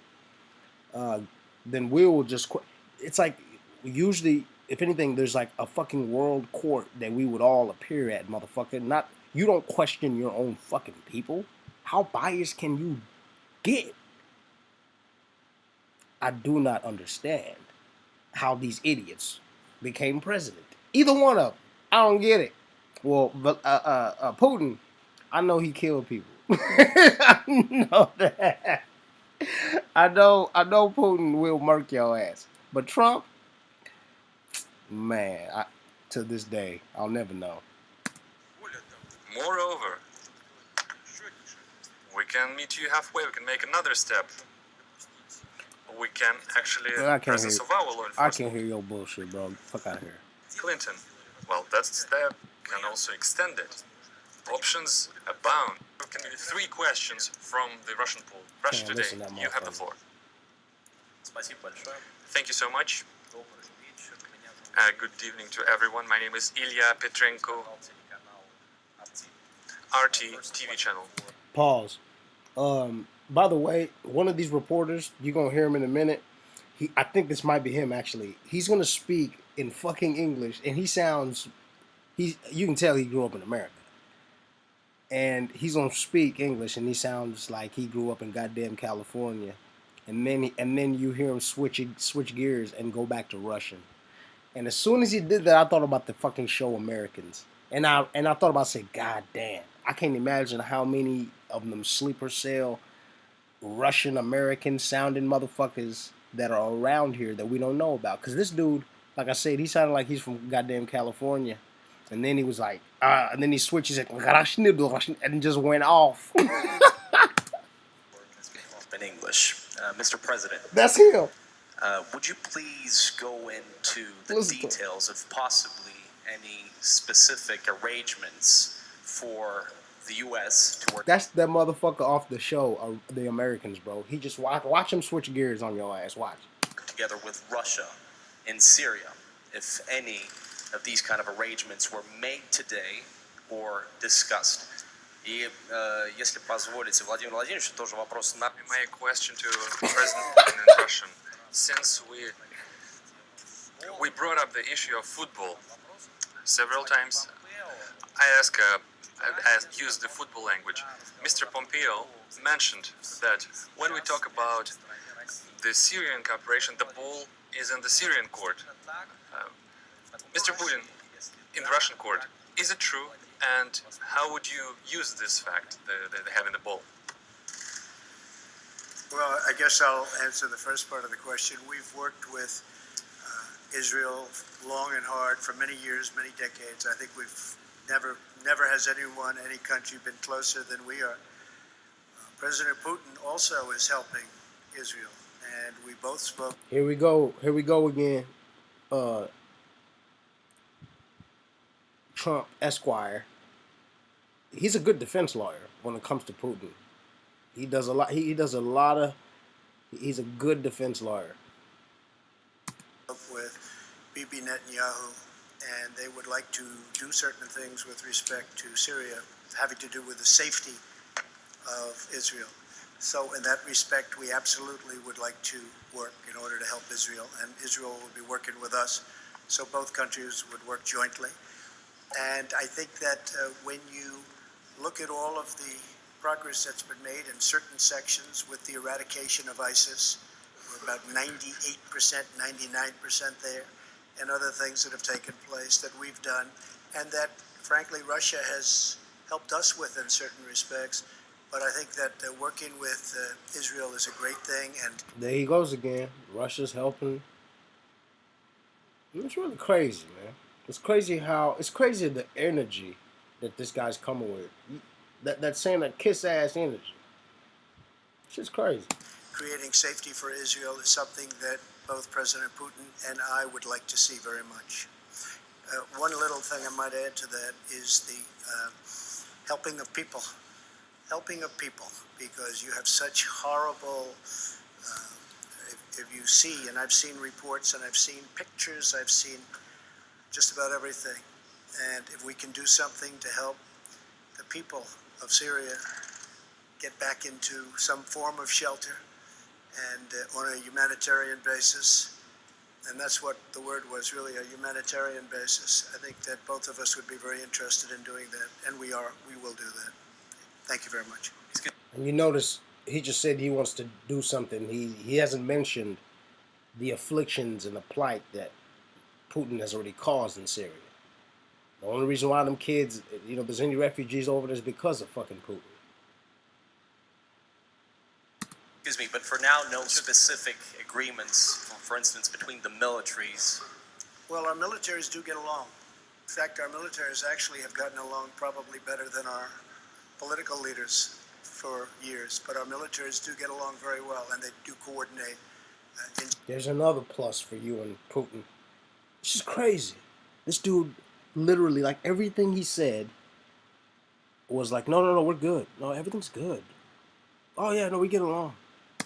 then we will just. It's like usually, if anything, there's like a fucking world court that we would all appear at, motherfucker. Not you don't question your own fucking people. How biased can you get? I do not understand. how these idiots became president. Either one of them. I don't get it. Well, but Putin, I know he killed people. I know that. I know Putin will murk your ass. But Trump, man, to this day, I'll never know. Moreover, we can meet you halfway. We can make another step. We can actually, I can't presence hear. of our law I enforcement. can't hear your bullshit, bro. Fuck out of here. Clinton. Well, that's the step. Can also extend it. Options abound. Can be 3 questions from the Russian poll. Russia Can't Today, listen to that you have the motherfucker. floor. Thank you so much. Good evening to everyone. My name is Ilya Petrenko, RT TV channel. Pause. By the way, one of these reporters, you're gonna hear him in a minute. I think this might be him actually. He's gonna speak in fucking English, and he sounds. You can tell he grew up in America, and he's gonna speak English, and he sounds like he grew up in goddamn California, and then you hear him switch gears and go back to Russian. And as soon as he did that, I thought about the fucking show Americans, and I thought about saying, God damn, I can't imagine how many of them sleeper cell Russian American sounding motherfuckers that are around here that we don't know about. Because this dude, like I said, he sounded like he's from goddamn California. And then he was like, and then he switches it, and just went off. In English. Mr. President, That's him. would you please go into the Listen to details of possibly any specific arrangements for the U.S. to work That's that motherfucker off the show, The Americans, bro. He just watch him switch gears on your ass. Watch. together with Russia in Syria, if any of these kind of arrangements were made today or discussed? И если позволите, Владимир Владимирович, тоже вопрос на... My question to President Putin in Russian. Since we brought up the issue of football several times, I used the football language. Mr. Pompeo mentioned that when we talk about the Syrian cooperation, the ball is in the Syrian court. Mr. Putin, in the Russian court, is it true? And how would you use this fact, the having the ball? Well, I guess I'll answer the first part of the question. We've worked with Israel long and hard for many years, many decades. I think we've never has anyone, any country been closer than we are. President Putin also is helping Israel, and we both spoke. Here we go again. Trump Esquire. He's a good defense lawyer when it comes to Putin. He does a lot. He does a lot of. He's a good defense lawyer. With Bibi Netanyahu, and they would like to do certain things with respect to Syria, having to do with the safety of Israel. So in that respect, we absolutely would like to work in order to help Israel, and Israel would be working with us. So both countries would work jointly. And I think that when you look at all of the progress that's been made in certain sections with the eradication of ISIS, we're about 98%, 99% there, and other things that have taken place that we've done, and that, frankly, Russia has helped us with in certain respects. But I think that working with Israel is a great thing. And there he goes again. Russia's helping. It's really crazy, man. It's crazy the energy that this guy's coming with. That saying that kiss ass energy. It's just crazy. Creating safety for Israel is something that both President Putin and I would like to see very much. One little thing I might add to that is the helping of people. Helping of people, because you have such horrible, if you see, and I've seen reports and I've seen pictures, I've seen just about everything. And if we can do something to help the people of Syria get back into some form of shelter and on a humanitarian basis, and that's what the word was, really, a humanitarian basis, I think that both of us would be very interested in doing that, and we will do that. Thank you very much. And you notice he just said he wants to do something. He hasn't mentioned the afflictions and the plight that Putin has already caused in Syria. The only reason why them kids, there's any refugees over there is because of fucking Putin. Excuse me, but for now, no specific agreements, for instance, between the militaries. Well, our militaries do get along. In fact, our militaries actually have gotten along probably better than our political leaders for years. But our militaries do get along very well, and they do coordinate. There's another plus for you and Putin. It's just crazy. This dude, literally, like everything he said was like, no, we're good. No, everything's good. Oh yeah, no, we get along.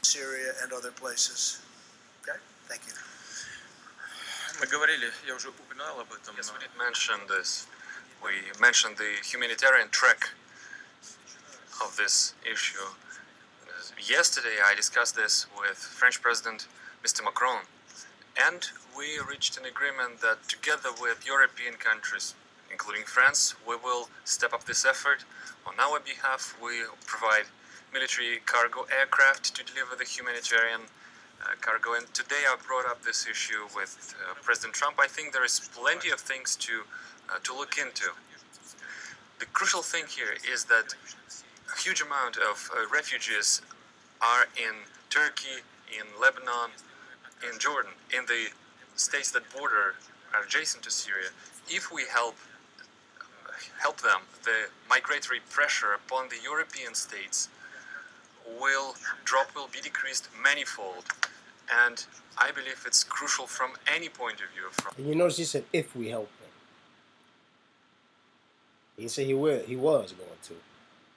Syria and other places. Okay, thank you. Мы говорили, я уже упоминал об этом. Yes, we did mention this. We mentioned the humanitarian track of this issue. Yesterday, I discussed this with French President Mr. Macron, and we reached an agreement that together with European countries, including France, we will step up this effort. On our behalf, we provide military cargo aircraft to deliver the humanitarian cargo. And today I brought up this issue with President Trump. I think there is plenty of things to look into. The crucial thing here is that a huge amount of refugees are in Turkey, in Lebanon, in Jordan, in the states that border are adjacent to Syria. If we help them, the migratory pressure upon the European states will be decreased manifold. And I believe it's crucial from any point of view. And you notice he said, if we help them. He said he was going to.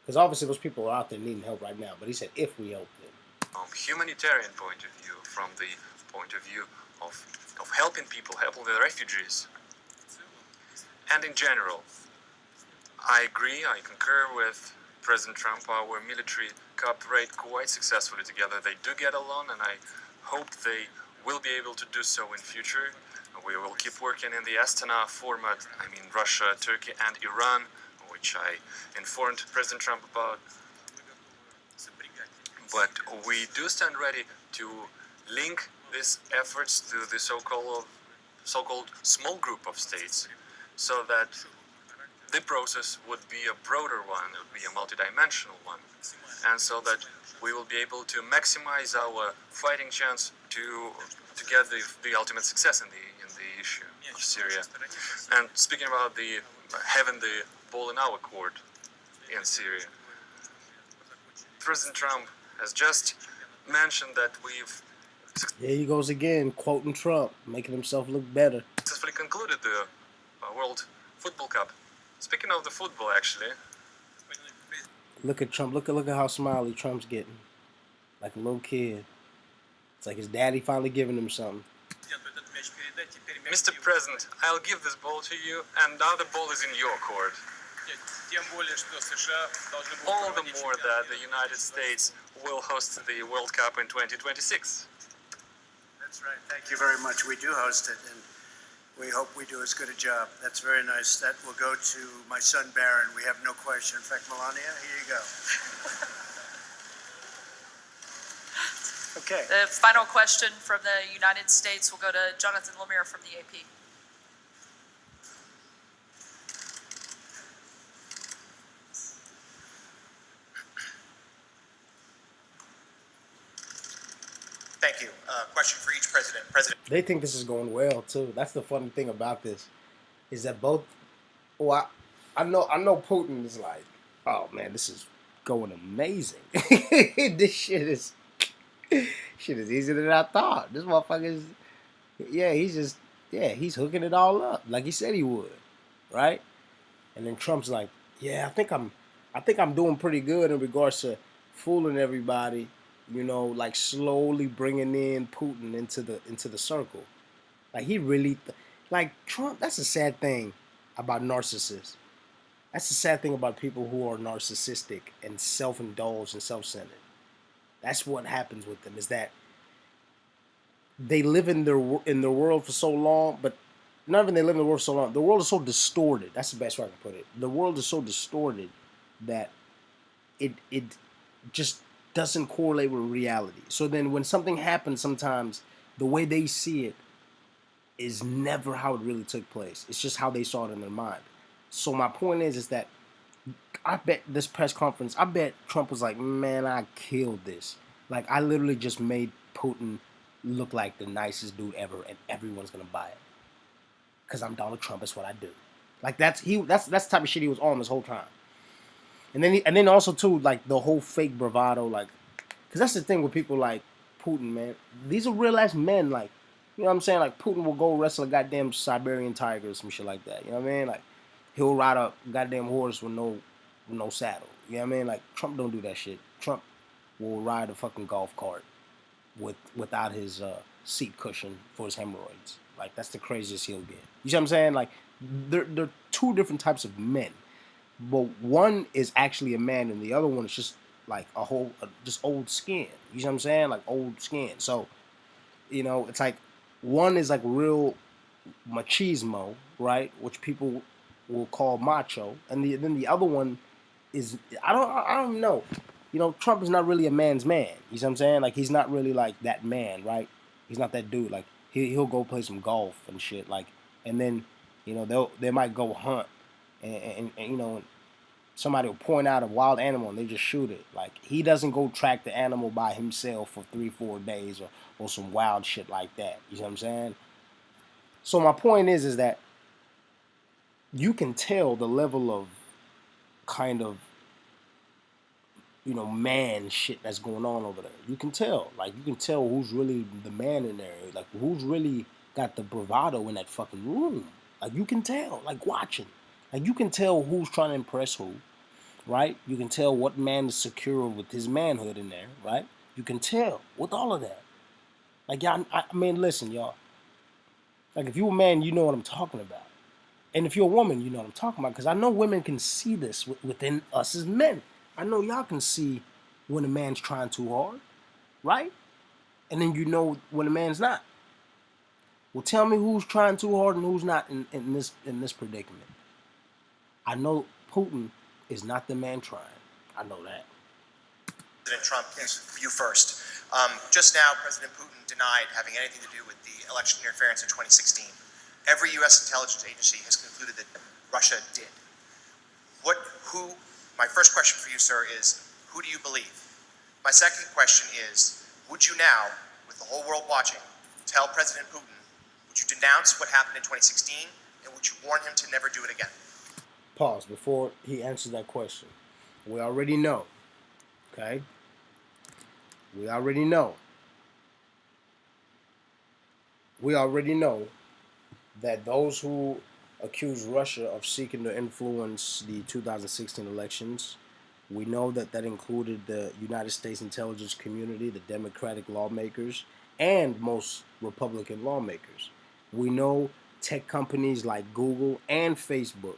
Because obviously those people are out there needing help right now. But he said, if we help them. From humanitarian point of view, from the point of view of helping people, helping the refugees. And in general, I agree, I concur with President Trump. Our military cooperate quite successfully together. They do get along, and I hope they will be able to do so in future. We will keep working in the Astana format, I mean Russia, Turkey, and Iran, which I informed President Trump about. But we do stand ready to link these efforts to the so-called small group of states, so that the process would be a broader one, it would be a multidimensional one, and so that we will be able to maximize our fighting chance to get the ultimate success in the issue of Syria. And speaking about having the ball in our court in Syria, President Trump has just mentioned that we've There he goes again, quoting Trump, making himself look better. successfully concluded the World Football Cup. Speaking of the football, actually, Look at Trump. Look at how smiley Trump's getting. Like a little kid. It's like his daddy finally giving him something. Mr. President, I'll give this ball to you, and now the ball is in your court. All the more that the United States will host the World Cup in 2026. That's right. Thank you very much. We do host it, and we hope we do as good a job. That's very nice. That will go to my son Barron. We have no question. In fact, Melania, here you go. Okay. The final question from the United States will go to Jonathan Lemire from the AP. Thank you. Question for each president. They think this is going well too. That's the funny thing about this, is that both. Oh, I know Putin is like, oh man, this is going amazing. This shit is easier than I thought. This motherfucker is, he's hooking it all up like he said he would, right? And then Trump's like, yeah, I think I'm doing pretty good in regards to fooling everybody, like slowly bringing in Putin into the circle. Like he really, like Trump. That's a sad thing about narcissists. That's the sad thing about people who are narcissistic and self-indulged and self-centered. That's what happens with them, is that they live in their world for so long, but not even they live in the world for so long. The world is so distorted. That's the best way I can put it. The world is so distorted that it just doesn't correlate with reality. So then when something happens, sometimes the way they see it is never how it really took place. It's just how they saw it in their mind. So my point is that I bet this press conference, I bet Trump was like, man, I killed this. Like, I literally just made Putin look like the nicest dude ever, and everyone's gonna buy it. Cause I'm Donald Trump. That's what I do. Like that's the type of shit he was on this whole time. And then also too, like the whole fake bravado, like, cause that's the thing with people like Putin, man. These are real ass men, like, you know what I'm saying? Like Putin will go wrestle a goddamn Siberian tiger or some shit like that. You know what I mean? Like he'll ride a goddamn horse with no saddle. You know what I mean? Like Trump don't do that shit. Trump will ride a fucking golf cart without his seat cushion for his hemorrhoids. Like that's the craziest he'll get. You see what I'm saying? Like they're two different types of men, but one is actually a man, and the other one is just like just old skin. You see what I'm saying? Like old skin. So it's like one is like real machismo, right? Which people will call macho, and then the other one is I don't know. Trump is not really a man's man. You see what I'm saying? Like he's not really like that man, right? He's not that dude. Like he'll go play some golf and shit. Like and then they might go hunt and somebody will point out a wild animal and they just shoot it. Like he doesn't go track the animal by himself for 3-4 days or some wild shit like that. You see what I'm saying? So my point is that you can tell the level of kind of man shit that's going on over there. You can tell. Like you can tell who's really the man in there. Like who's really got the bravado in that fucking room. Like you can tell. Like watching. Like you can tell who's trying to impress who. Right? You can tell what man is secure with his manhood in there, right? You can tell with all of that. Like y'all, I mean, listen, y'all. Like if you're a man, you know what I'm talking about, and if you're a woman, you know what I'm talking about. Because I know women can see this within us as men. I know y'all can see when a man's trying too hard, right? And then you know when a man's not. Well, tell me who's trying too hard and who's not in this predicament. I know Putin is not the man trying. I know that. President Trump, you first. Just now, President Putin denied having anything to do with the election interference in 2016. Every U.S. intelligence agency has concluded that Russia did. My first question for you, sir, is who do you believe? My second question is, would you now, with the whole world watching, tell President Putin, would you denounce what happened in 2016, and would you warn him to never do it again? Pause before he answers that question. We already know, okay? We already know that those who accuse Russia of seeking to influence the 2016 elections, we know that included the United States intelligence community, the Democratic lawmakers, and most Republican lawmakers. We know tech companies like Google and Facebook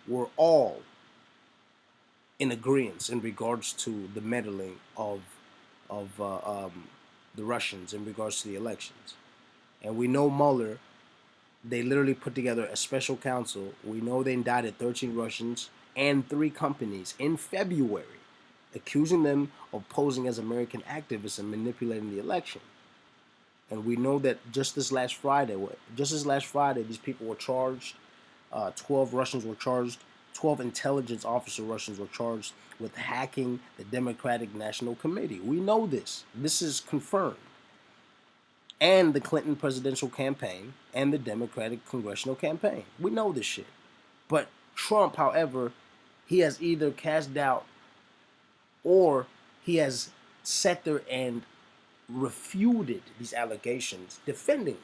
were all in agreement in regards to the meddling of the Russians in regards to the elections. And we know Mueller, they literally put together a special counsel. We know they indicted 13 Russians and 3 companies in February, accusing them of posing as American activists and manipulating the election. And we know that just this last Friday, these people were charged. 12 Russians were charged. 12 intelligence officer Russians were charged with hacking the Democratic National Committee. We know this. This is confirmed. And the Clinton presidential campaign and the Democratic congressional campaign. We know this shit. But Trump, however, he has either cast doubt or he has sat there and refuted these allegations, defending.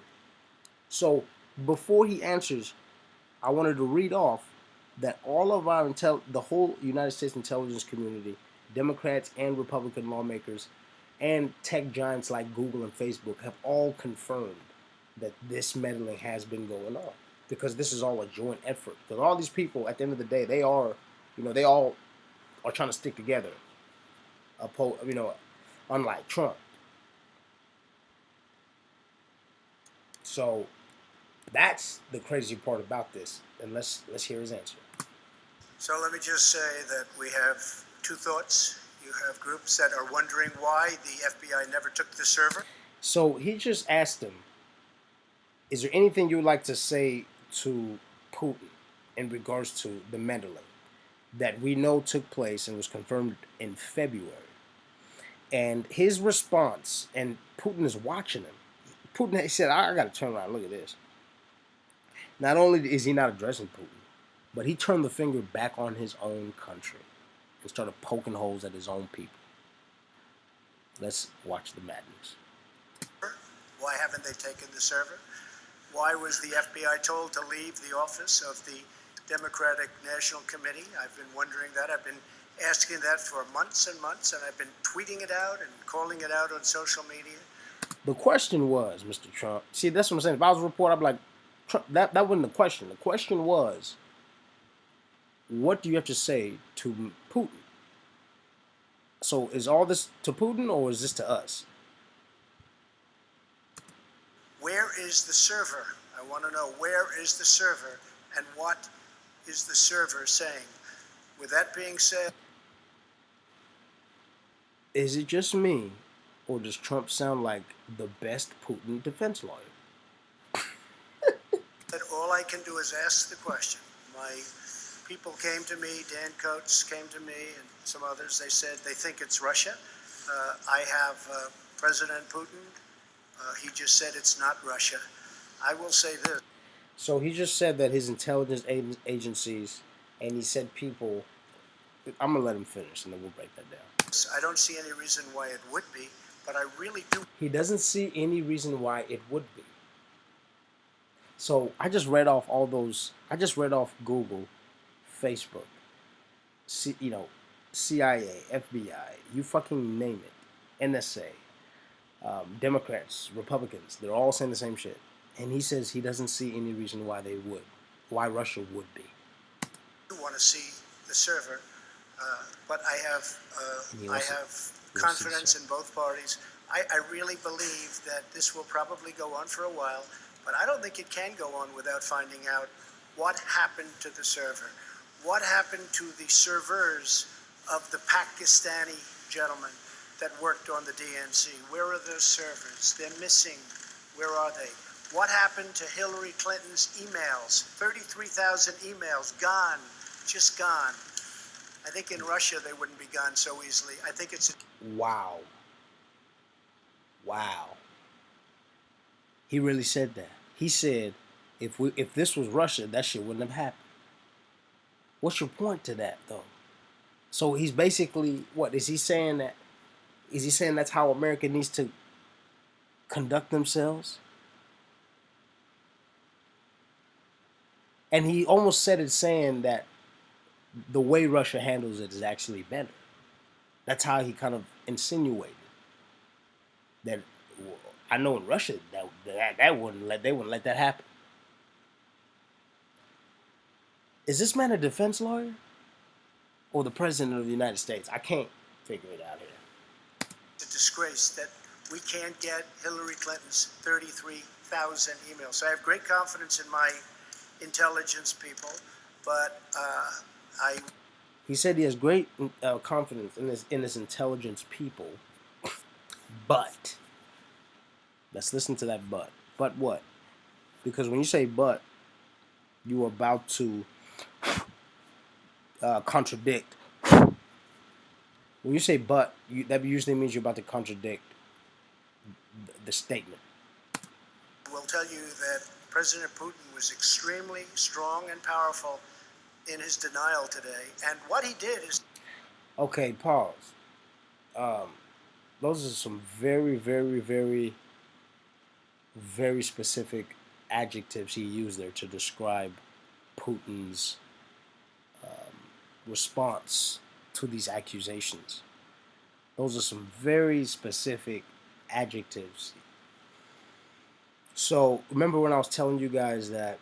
So before he answers, I wanted to read off that all of our the whole United States intelligence community, Democrats and Republican lawmakers, and tech giants like Google and Facebook have all confirmed that this meddling has been going on, because this is all a joint effort. Because all these people, at the end of the day, they all are trying to stick together. Unlike Trump. So that's the crazy part about this. And let's hear his answer. So let me just say that we have 2 thoughts. You have groups that are wondering why the FBI never took the server. So he just asked him, "Is there anything you would like to say to Putin in regards to the meddling that we know took place and was confirmed in February?" And his response, and Putin is watching him. Putin, he said, "I got to turn around. Look at this." Not only is he not addressing Putin, but he turned the finger back on his own country and started poking holes at his own people. Let's watch the madness. Why haven't they taken the server? Why was the FBI told to leave the office of the Democratic National Committee? I've been wondering that. I've been asking that for months and months, and I've been tweeting it out and calling it out on social media. The question was, Mr. Trump, see, that's what I'm saying. If I was a reporter, I'd be like, Trump, that wasn't the question. The question was, what do you have to say to Putin? So is all this to Putin or is this to us? Where is the server? I want to know, where is the server and what is the server saying? With that being said, Is it just me or does Trump sound like the best Putin defense lawyer? all I can do is ask the question. My people came to me, Dan Coates came to me, and some others. They said they think it's Russia. I have President Putin. He just said it's not Russia. I will say this. So he just said that his intelligence agencies, and he said people. I'm gonna let him finish, and then we'll break that down. I don't see any reason why it would be, but I really do. He doesn't see any reason why it would be. So I just read off all those. I just read off Google, Facebook, CIA, FBI, you fucking name it, NSA, Democrats, Republicans. They're all saying the same shit. And he says he doesn't see any reason why they would, why Russia would be. I want to see the server, but I have confidence in both parties. I really believe that this will probably go on for a while, but I don't think it can go on without finding out what happened to the server. What happened to the servers of the Pakistani gentlemen that worked on the DNC? Where are those servers? They're missing. Where are they? What happened to Hillary Clinton's emails? 33,000 emails gone, just gone. I think in Russia they wouldn't be gone so easily. I think it's... Wow. He really said that. He said, if this was Russia, that shit wouldn't have happened. What's your point to that, though? So he's basically, what, is he saying that? Is he saying that's how America needs to conduct themselves? And he almost said it saying that the way Russia handles it is actually better. That's how he kind of insinuated that. I know in Russia they wouldn't let that happen. Is this man a defense lawyer or the president of the United States? I can't figure it out here. It's a disgrace that we can't get Hillary Clinton's 33,000 emails. So I have great confidence in my intelligence people, but He said he has great confidence in his intelligence people, but let's listen to that but. But what? Because when you say but, you're about to contradict. When you say but, that usually means you're about to contradict the statement. I will tell you that President Putin was extremely strong and powerful in his denial today. And what he did is... Okay, pause. Those are some very, very, very, very specific adjectives he used there to describe Putin's response to these accusations. Those are some very specific adjectives. So remember when I was telling you guys that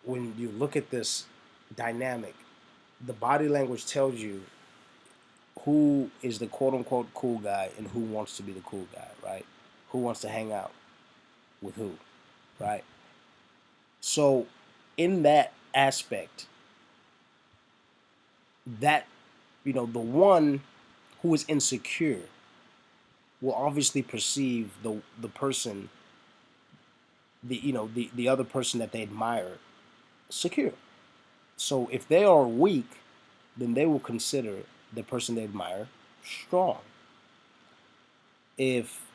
when you look at this dynamic, the body language tells you who is the quote-unquote cool guy and who wants to be the cool guy, right? Who wants to hang out with who, right? So in that aspect, that, the one who is insecure will obviously perceive the person, the other person that they admire, secure. So if they are weak, then they will consider the person they admire strong. If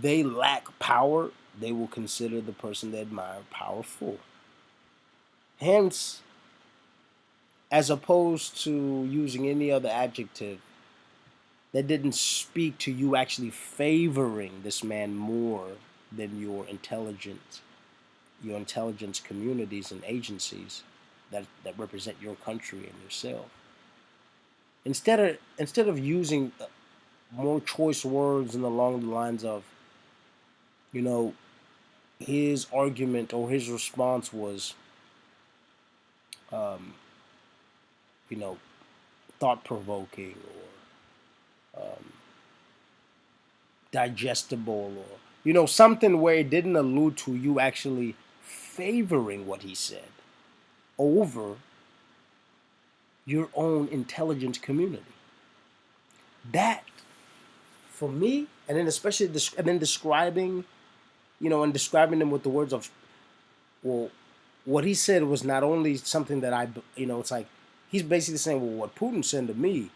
they lack power, they will consider the person they admire powerful. Hence, as opposed to using any other adjective that didn't speak to you actually favoring this man more than your intelligence communities and agencies that represent your country and yourself. Instead of using more choice words and along the lines of, you know, his argument or his response was, um, you know, thought provoking or digestible, or something where it didn't allude to you actually favoring what he said over your own intelligence community. That, for me, and then especially and then describing, and describing them with the words of, well, what he said was not only something that it's like he's basically saying, well, what Putin said to me,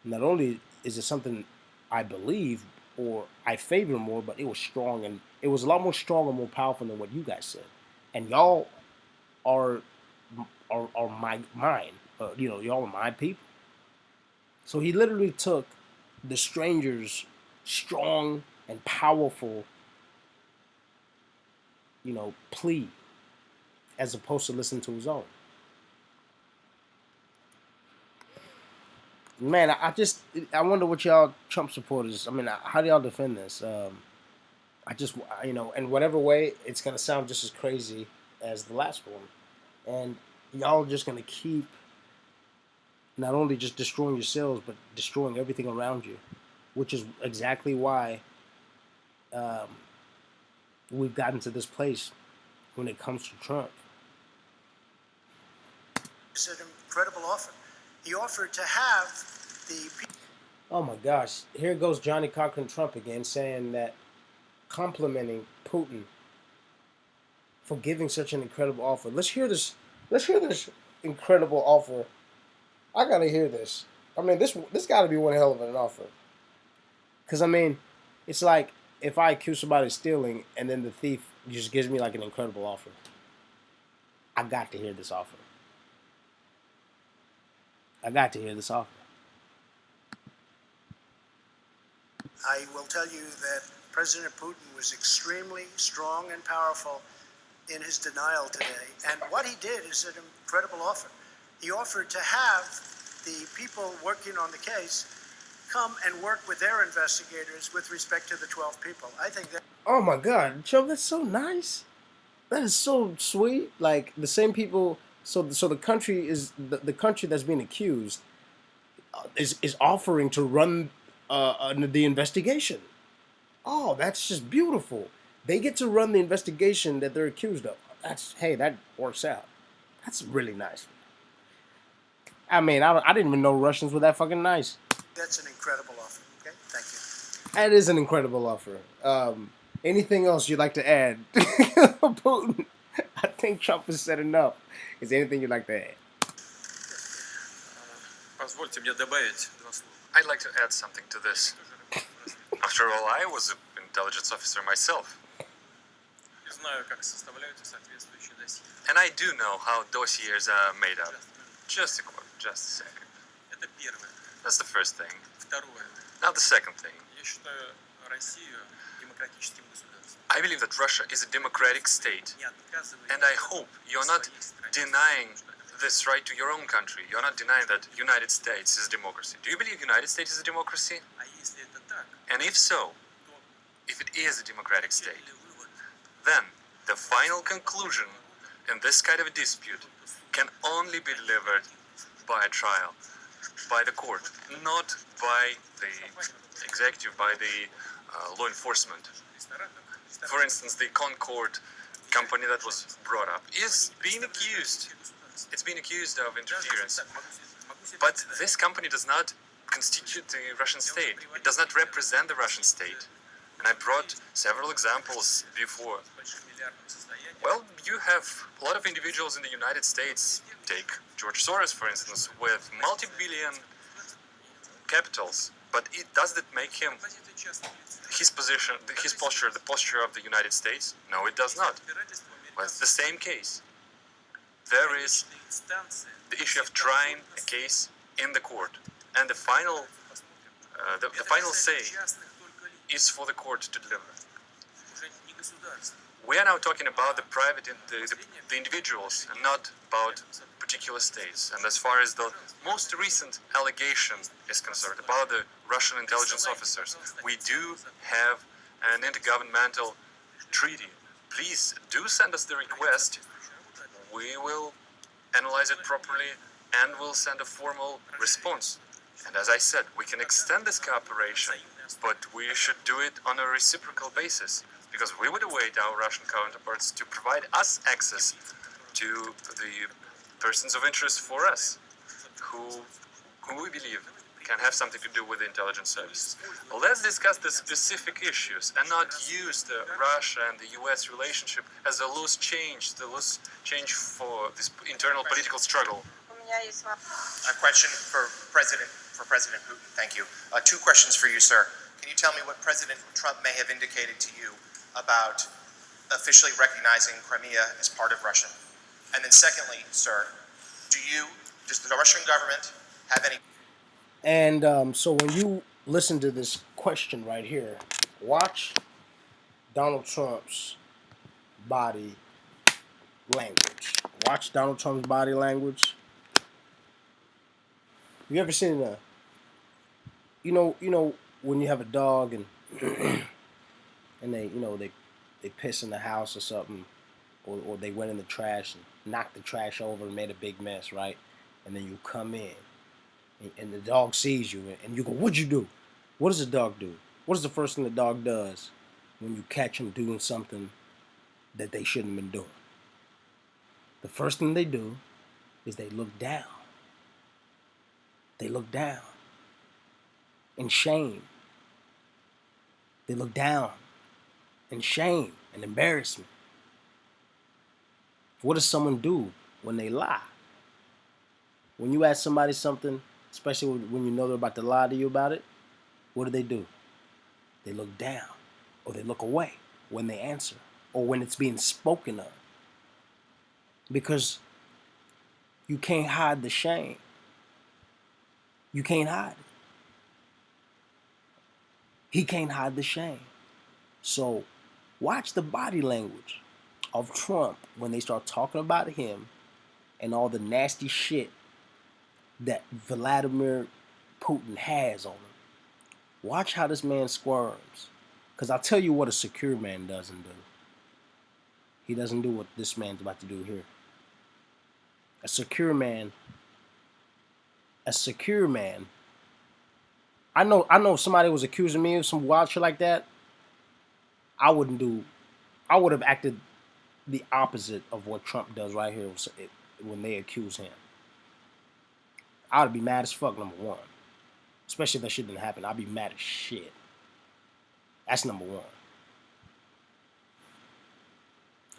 not only is it something I believe or I favor more, but it was strong, and it was a lot more strong and more powerful than what you guys said. And y'all are mine. Y'all are my people. So he literally took the stranger's strong and powerful, plea, as opposed to listen to his own. Man, I wonder what y'all Trump supporters. I mean, how do y'all defend this? I just, in whatever way, it's gonna sound just as crazy as the last one, and y'all are just gonna keep not only just destroying yourselves, but destroying everything around you, which is exactly why um, we've gotten to this place when it comes to Trump. It's an incredible offer. He offered to have the people. Oh my gosh, here goes Johnny Cochran Trump again, saying that, complimenting Putin for giving such an incredible offer. Let's hear this. Let's hear this incredible offer. I gotta hear this. I mean, this gotta be one hell of an offer. Cause I mean, it's like if I accuse somebody of stealing and then the thief just gives me like an incredible offer. I got to hear this offer. I got to hear this offer. I will tell you that President Putin was extremely strong and powerful in his denial today. And what he did is an incredible offer. He offered to have the people working on the case come and work with their investigators with respect to the 12 people. I think that. Oh my God, Joe, that's so nice. That is so sweet. Like the same people. So the country is the country that's being accused is offering to run the investigation. Oh, that's just beautiful. They get to run the investigation that they're accused of. That works out. That's really nice. I mean, I didn't even know Russians were that fucking nice. That's an incredible offer. Okay, thank you. That is an incredible offer. Anything else you'd like to add? Putin, I think Trump has said enough. Is there anything you'd like to add? Позвольте мне добавить два слова. I'd like to add something to this. After all, I was an intelligence officer myself. And I do know how dossiers are made up. Just a quote, just a second. That's the first thing. Now the second thing. I believe that Russia is a democratic state, and I hope you're not denying this right to your own country. You're not denying that United States is a democracy. Do you believe United States is a democracy? And if so, if it is a democratic state, then the final conclusion in this kind of a dispute can only be delivered by a trial, by the court, not by the executive, by the law enforcement. For instance, the Concord company that was brought up is being accused. It's being accused of interference. But this company does not constitute the Russian state. It does not represent the Russian state. And I brought several examples before. Well, you have a lot of individuals in the United States, take George Soros, for instance, with multi-billion capitals, but does that make him, his position, his posture, the posture of the United States? No, it does not. Well, it's the same case. There is the issue of trying a case in the court, and the final say is for the court to deliver. We are now talking about the private, the individuals, and not about particular states. And as far as the most recent allegation is concerned about the Russian intelligence officers, we do have an intergovernmental treaty. Please do send us the request. We will analyze it properly and will send a formal response. And as I said, we can extend this cooperation, but we should do it on a reciprocal basis, because we would await our Russian counterparts to provide us access to the persons of interest for us, who we believe can have something to do with the intelligence services. Well, let's discuss the specific issues and not use the Russia and the US relationship as a loose change for this internal political struggle. A question for President Putin. Thank you. Two questions for you, sir. Can you tell me what President Trump may have indicated to you about officially recognizing Crimea as part of Russia? And then secondly, sir, does the Russian government have any... And so when you listen to this question right here, watch Donald Trump's body language. Watch Donald Trump's body language. You ever seen you know when you have a dog and and they piss in the house or something, or they went in the trash and knocked the trash over and made a big mess, right? And then you come in and the dog sees you and you go, "What'd you do?" What does the dog do? What is the first thing the dog does when you catch them doing something that they shouldn't have been doing? The first thing they do is they look down. They look down in shame. They look down in shame and embarrassment. What does someone do when they lie? When you ask somebody something, especially when you know they're about to lie to you about it, what do? They look down or they look away when they answer or when it's being spoken of. Because you can't hide the shame. You can't hide it. He can't hide the shame. So watch the body language of Trump when they start talking about him and all the nasty shit that Vladimir Putin has on him. Watch how this man squirms. Because I'll tell you what a secure man doesn't do. He doesn't do what this man's about to do here. A secure man, I know if somebody was accusing me of some wild shit like that, I would have acted the opposite of what Trump does right here when they accuse him. I would be mad as fuck, number one. Especially if that shit didn't happen. I'd be mad as shit. That's number one.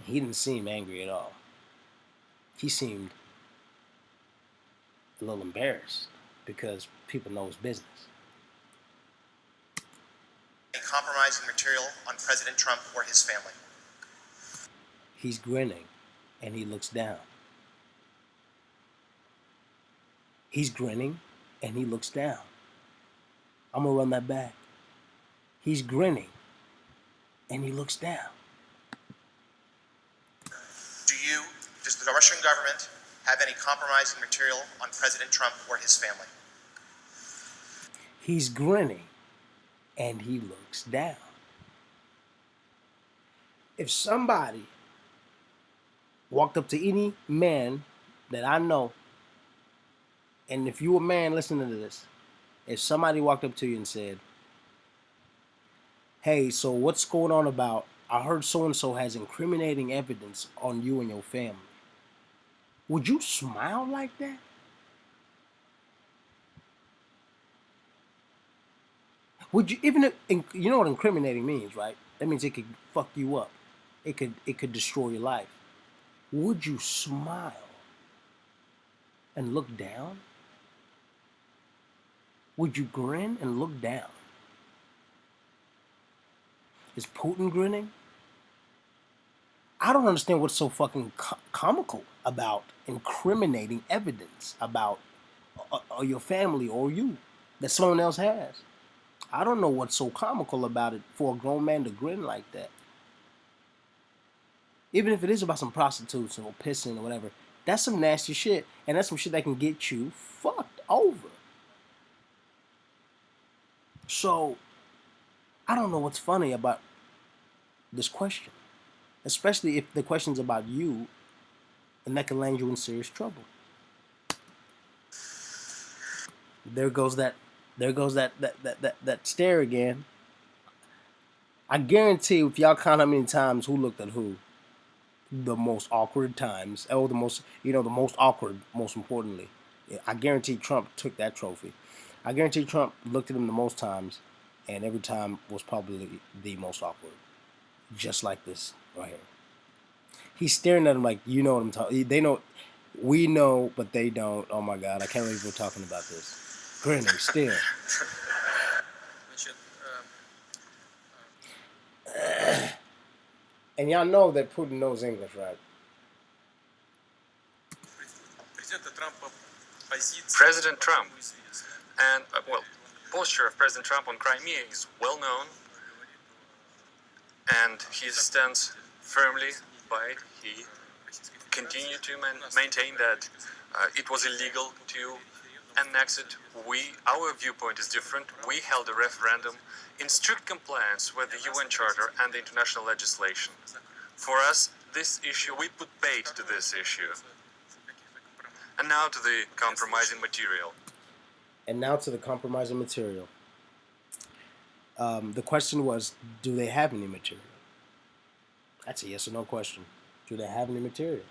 He didn't seem angry at all. He seemed a little embarrassed because people know his business. compromising material on President Trump or his family? He's grinning and he looks down. He's grinning and he looks down. I'm going to run that back. He's grinning and he looks down. Does the Russian government have any compromising material on President Trump or his family? He's grinning and he looks down. If somebody walked up to any man that I know, and if you a man listening to this, if somebody walked up to you and said, hey, so what's going on about, I heard so-and-so has incriminating evidence on you and your family. Would you smile like that? Would you even if, you know what incriminating means, right? That means it could fuck you up. It could destroy your life. Would you smile and look down? Would you grin and look down? Is Putin grinning? I don't understand what's so fucking comical about incriminating evidence about your family or you that someone else has. I don't know what's so comical about it for a grown man to grin like that. Even if it is about some prostitutes or pissing or whatever, that's some nasty shit, and that's some shit that can get you fucked over. So, I don't know what's funny about this question, especially if the question's about you, and that can land you in serious trouble. There goes that. There goes that stare again. I guarantee if y'all count how many times who looked at who, the most awkward times, or the most, the most awkward, most importantly, I guarantee Trump took that trophy. I guarantee Trump looked at him the most times, and every time was probably the most awkward. Just like this right here. He's staring at him like, you know what I'm talking. They know, we know, but they don't. Oh my God, I can't believe we're talking about this. Grinning still. And y'all know that Putin knows English, right? President Trump and, posture of President Trump on Crimea is well known, and he stands firmly by it. He continued to maintain that it was illegal to annex it. Our viewpoint is different. We held a referendum in strict compliance with the UN Charter and the international legislation. For us, this issue, we put bait to this issue. And now to the compromising material. The question was, do they have any material? That's a yes or no question. Do they have any material?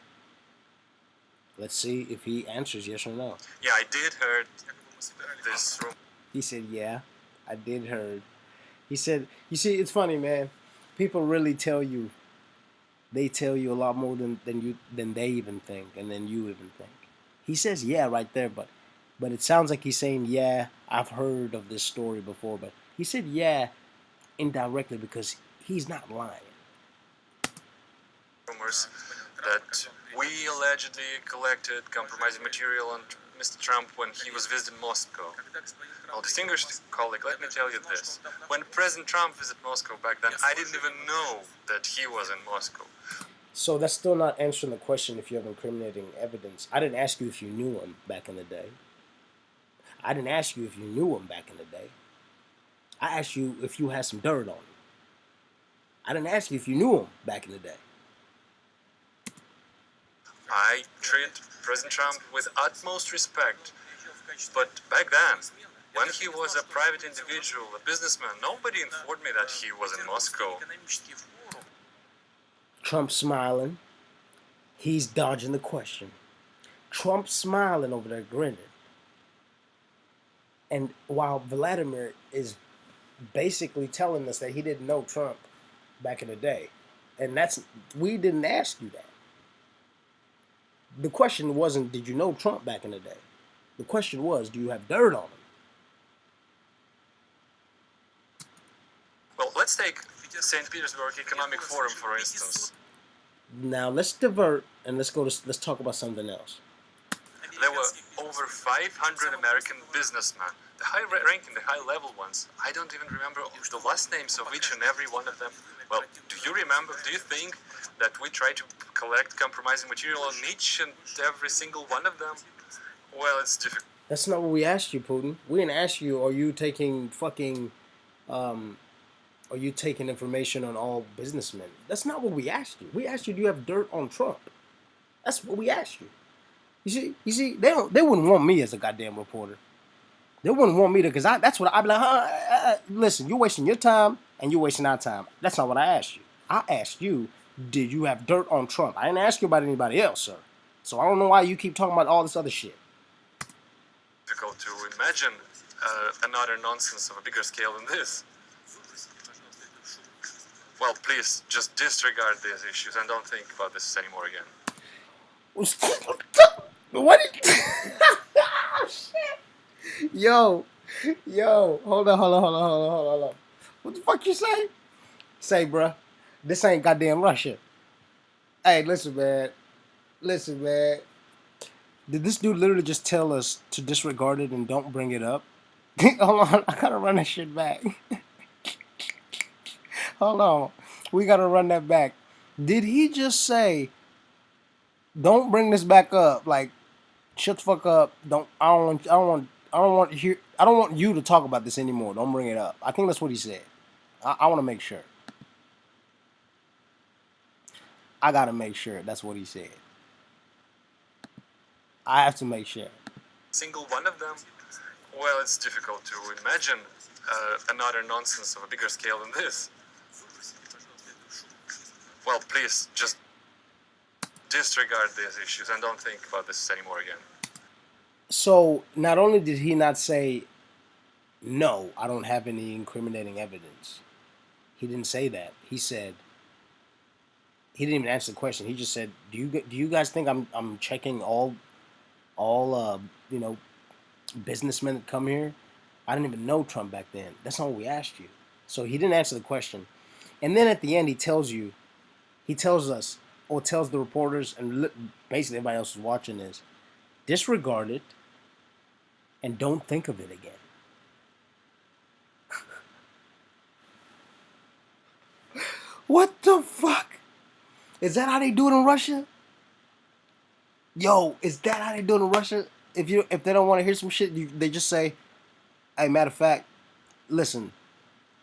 Let's see if he answers yes or no. Yeah, I did heard this. He said, yeah, I did heard. He said, you see, it's funny, man. People really tell you, they tell you a lot more than they even think, and than you even think. He says, yeah, right there, but it sounds like he's saying, yeah, I've heard of this story before, but he said, yeah, indirectly because he's not lying. Rumors that we allegedly collected compromising material on Mr. Trump when he was visiting Moscow. Well, distinguished colleague, let me tell you this. When President Trump visited Moscow back then, I didn't even know that he was in Moscow. So that's still not answering the question if you have incriminating evidence. I didn't ask you if you knew him back in the day. I didn't ask you if you knew him back in the day. I asked you if you had some dirt on him. I didn't ask you if you knew him back in the day. I treat President Trump with utmost respect. But back then, when he was a private individual, a businessman, nobody informed me that he was in Moscow. Trump smiling. He's dodging the question. Trump smiling over there, grinning. And while Vladimir is basically telling us that he didn't know Trump back in the day. And we didn't ask you that. The question wasn't, did you know Trump back in the day? The question was, do you have dirt on him? Well, let's take St. Petersburg Economic Forum, for instance. Now let's divert and let's talk about something else. There were over 500 American businessmen, the high-ranking, the high-level ones. I don't even remember the last names of each and every one of them. Well, do you remember, do you think that we try to collect compromising material on each and every single one of them? Well, it's difficult. That's not what we asked you, Putin. We didn't ask you, are you taking information on all businessmen? That's not what we asked you. We asked you, do you have dirt on Trump? That's what we asked you. You see, they wouldn't want me as a goddamn reporter. They wouldn't want me to, because that's what I'd be like, listen, you're wasting your time and you're wasting our time. That's not what I asked you. I asked you, did you have dirt on Trump? I didn't ask you about anybody else, sir. So I don't know why you keep talking about all this other shit. Difficult to imagine another nonsense of a bigger scale than this. Well, please just disregard these issues and don't think about this anymore again. What? Yo, hold on. What the fuck you say? Say, bruh, this ain't goddamn Russia. Hey, listen, man. Did this dude literally just tell us to disregard it and don't bring it up? Hold on, I gotta run that shit back. Hold on, we gotta run that back. Did he just say, "Don't bring this back up"? Like, shut the fuck up. Don't. I don't want you to talk about this anymore. Don't bring it up. I think that's what he said. I want to make sure. I gotta make sure that's what he said. I have to make sure. Single one of them? Well, it's difficult to imagine another nonsense of a bigger scale than this. Well, please just disregard these issues and don't think about this anymore again. So not only did he not say, "No, I don't have any incriminating evidence," he didn't say that. He said, he didn't even answer the question. He just said, "Do you guys think I'm checking all you know, businessmen that come here?" I didn't even know Trump back then. That's not what we asked you. So he didn't answer the question. And then at the end, he tells us, or tells the reporters, and basically everybody else is watching this, disregard it and don't think of it again. What the fuck? Is that how they do it in Russia? Yo, is that how they do it in Russia? If they don't want to hear some shit, they just say, "Hey, matter of fact, listen,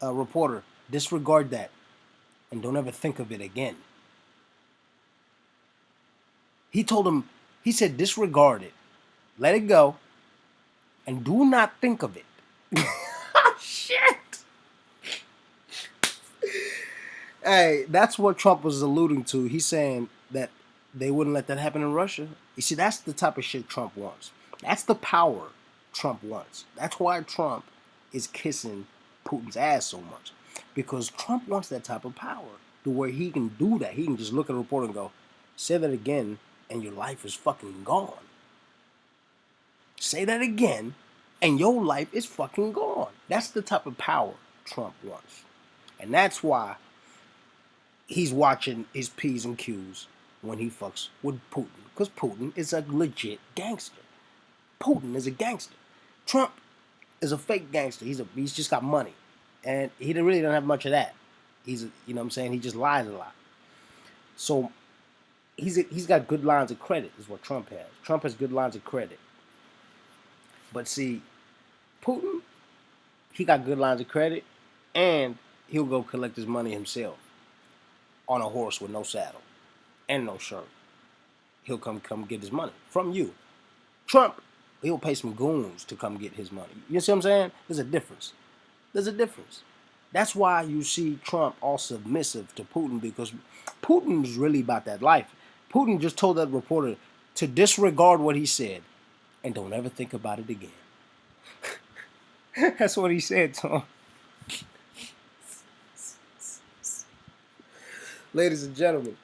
reporter, disregard that and don't ever think of it again." He told him, he said, disregard it, let it go, and do not think of it. Shit. Hey, that's what Trump was alluding to. He's saying that they wouldn't let that happen in Russia. You see, that's the type of shit Trump wants. That's the power Trump wants. That's why Trump is kissing Putin's ass so much. Because Trump wants that type of power to where he can do that. He can just look at a reporter and go, say that again, and your life is fucking gone. Say that again, and your life is fucking gone. That's the type of power Trump wants. And that's why he's watching his P's and Q's when he fucks with Putin. Because Putin is a legit gangster. Putin is a gangster. Trump is a fake gangster. He's just got money. And he really don't have much of that. You know what I'm saying? He just lies a lot. So he's got good lines of credit is what Trump has. Trump has good lines of credit. But see, Putin, he got good lines of credit, and he'll go collect his money himself on a horse with no saddle and no shirt. He'll come get his money from you. Trump, he'll pay some goons to come get his money. You see what I'm saying? There's a difference. That's why you see Trump all submissive to Putin, because Putin's really about that life. Putin just told that reporter to disregard what he said and don't ever think about it again. That's what he said to him. Ladies and gentlemen,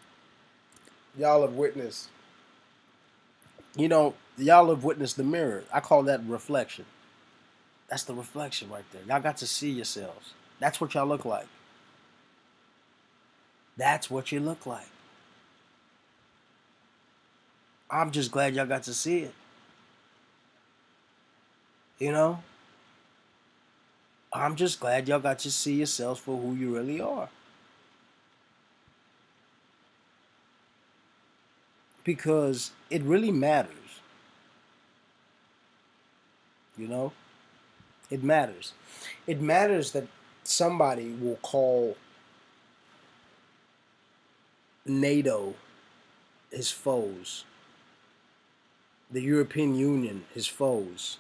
y'all have witnessed, the mirror. I call that reflection. That's the reflection right there. Y'all got to see yourselves. That's what y'all look like. That's what you look like. I'm just glad y'all got to see it. You know? I'm just glad y'all got to see yourselves for who you really are. Because it really matters. You know? It matters. It matters that somebody will call NATO his foes, the European Union his foes,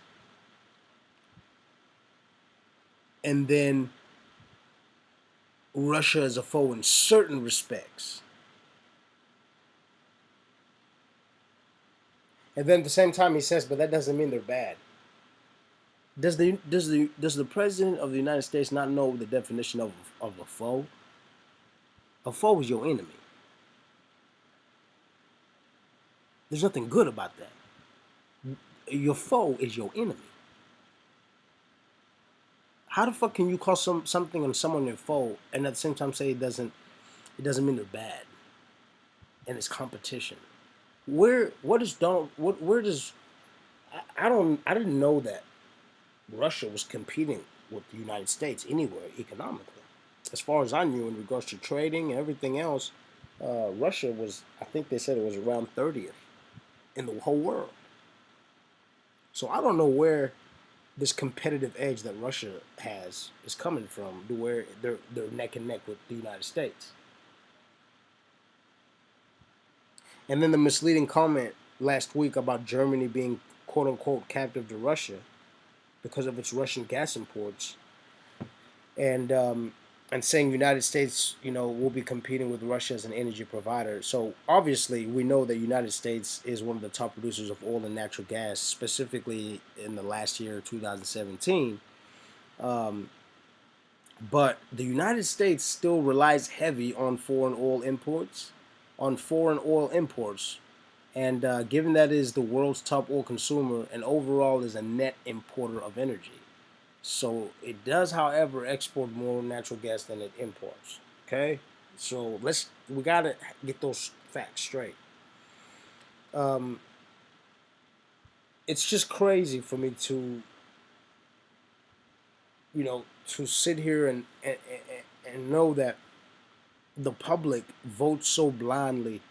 and then Russia is a foe in certain respects. And then at the same time he says, but that doesn't mean they're bad. Does the president of the United States not know the definition of a foe? A foe is your enemy. There's nothing good about that. Your foe is your enemy. How the fuck can you call something and someone your foe and at the same time say it doesn't mean they're bad and it's competition? Where does I didn't know that Russia was competing with the United States anywhere economically. As far as I knew, in regards to trading and everything else, Russia was, I think they said it was around 30th in the whole world. So I don't know where this competitive edge that Russia has is coming from, to where they're neck and neck with the United States. And then the misleading comment last week about Germany being quote unquote captive to Russia because of its Russian gas imports, and saying United States, will be competing with Russia as an energy provider. So obviously, we know that United States is one of the top producers of oil and natural gas, specifically in the last year, 2017. But the United States still relies heavy on foreign oil imports, and given that it is the world's top oil consumer and overall is a net importer of energy. So it does, however, export more natural gas than it imports. Okay, so we gotta get those facts straight. It's just crazy for me to, to sit here and know that the public votes so blindly.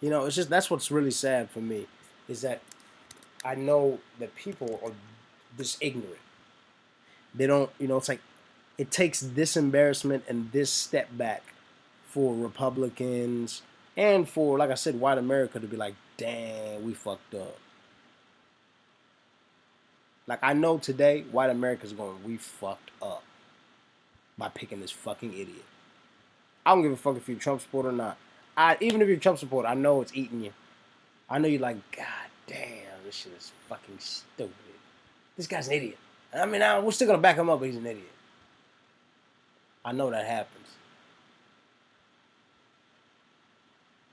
It's just, that's what's really sad for me, is that I know that people are this ignorant. They don't, it's like it takes this embarrassment and this step back for Republicans and for, like I said, white America to be like, damn, we fucked up. Like, I know today, white America's going, we fucked up by picking this fucking idiot. I don't give a fuck if you're a Trump supporter or not. Even if you're a Trump supporter, I know it's eating you. I know you're like, God damn, this shit is fucking stupid. This guy's an idiot. I mean, we're still gonna back him up, but he's an idiot. I know that happens.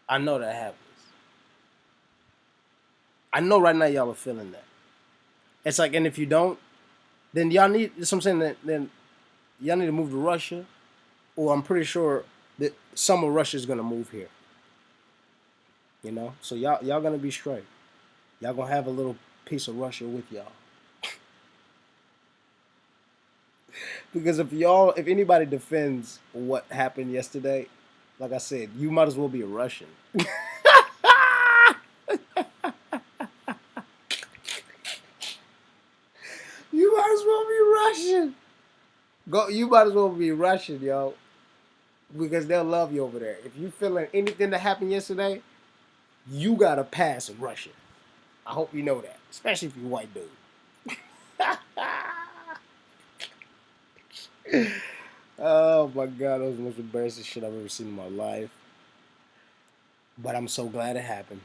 I know that happens. I know right now y'all are feeling that. It's like, and if you don't, then y'all need, that's what I'm saying, then y'all need to move to Russia, or I'm pretty sure that some of Russia is gonna move here. So y'all gonna be straight. Y'all gonna have a little piece of Russia with y'all. Because if anybody defends what happened yesterday, like I said, you might as well be a Russian. You might as well be Russian. You might as well be Russian, yo. Because they'll love you over there. If you feeling anything that happened yesterday, you got a pass in Russian. I hope you know that. Especially if you're a white dude. Oh my God, that was the most embarrassing shit I've ever seen in my life. But I'm so glad it happened.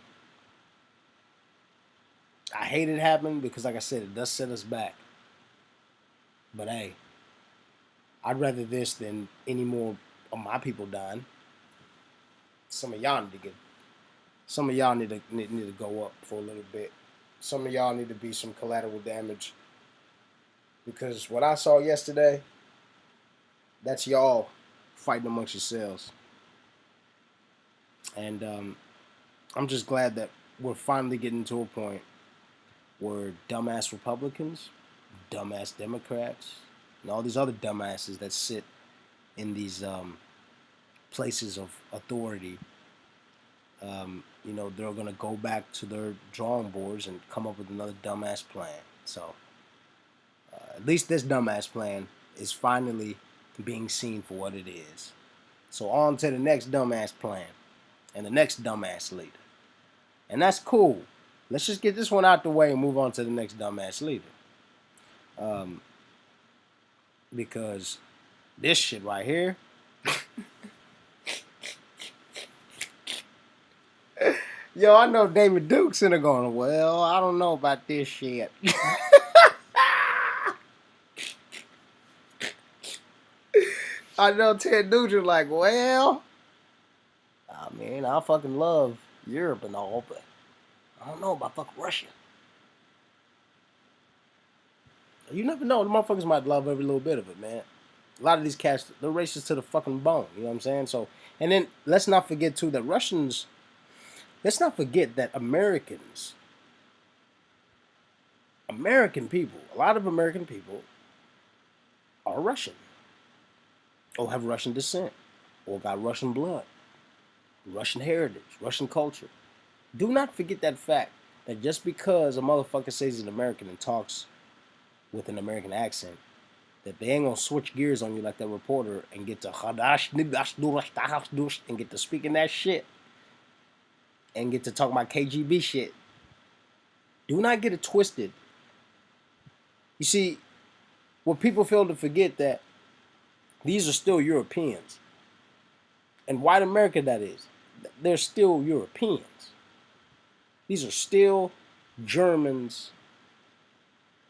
I hate it happened because, like I said, it does set us back. But hey, I'd rather this than any more of my people dying. Some of y'all need to go up for a little bit. Some of y'all need to be some collateral damage. Because what I saw yesterday, that's y'all fighting amongst yourselves. And I'm just glad that we're finally getting to a point where dumbass Republicans, dumbass Democrats, and all these other dumbasses that sit in these places of authority, they're going to go back to their drawing boards and come up with another dumbass plan. So at least this dumbass plan is finally being seen for what it is. So on to the next dumbass plan and the next dumbass leader. And that's cool. Let's just get this one out the way and move on to the next dumbass leader. Because this shit right here, yo, I know David Duke's in there going, well, I don't know about this shit. I know Ted Nugent like, well, I mean, I fucking love Europe and all, but I don't know about fucking Russia. You never know. The motherfuckers might love every little bit of it, man. A lot of these cats, they're racist to the fucking bone. You know what I'm saying? So, and then let's not forget too that Russians. Let's not forget that Americans, American people, a lot of American people are Russian, or have Russian descent, or got Russian blood, Russian heritage, Russian culture. Do not forget that fact that just because a motherfucker says he's an American and talks with an American accent, that they ain't gonna switch gears on you like that reporter and get to and get to speaking that shit and get to talk about KGB shit. Do not get it twisted. You see, what people fail to forget that these are still Europeans. And white America, that is, they're still Europeans. These are still Germans,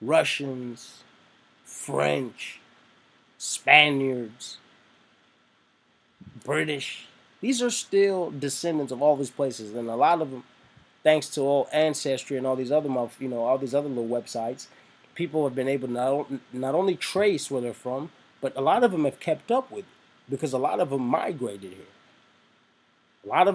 Russians, French, Spaniards, British. These are still descendants of all these places, and a lot of them, thanks to all Ancestry and all these other, all these other little websites, people have been able to not only trace where they're from, but a lot of them have kept up with it because a lot of them migrated here. A lot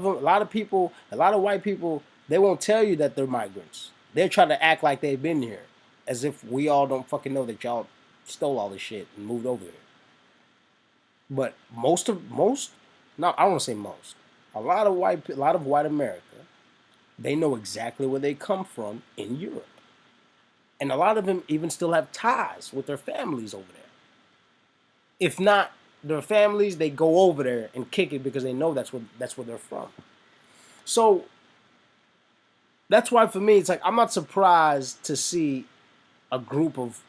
of people, a lot of white people, they won't tell you that they're migrants. They're trying to act like they've been here, as if we all don't fucking know that y'all stole all this shit and moved over here. But most, no, I don't want to say most. A lot of white America, they know exactly where they come from in Europe, and a lot of them even still have ties with their families over there. If not their families, they go over there and kick it because they know that's where they're from. So that's why for me, it's like I'm not surprised to see a group of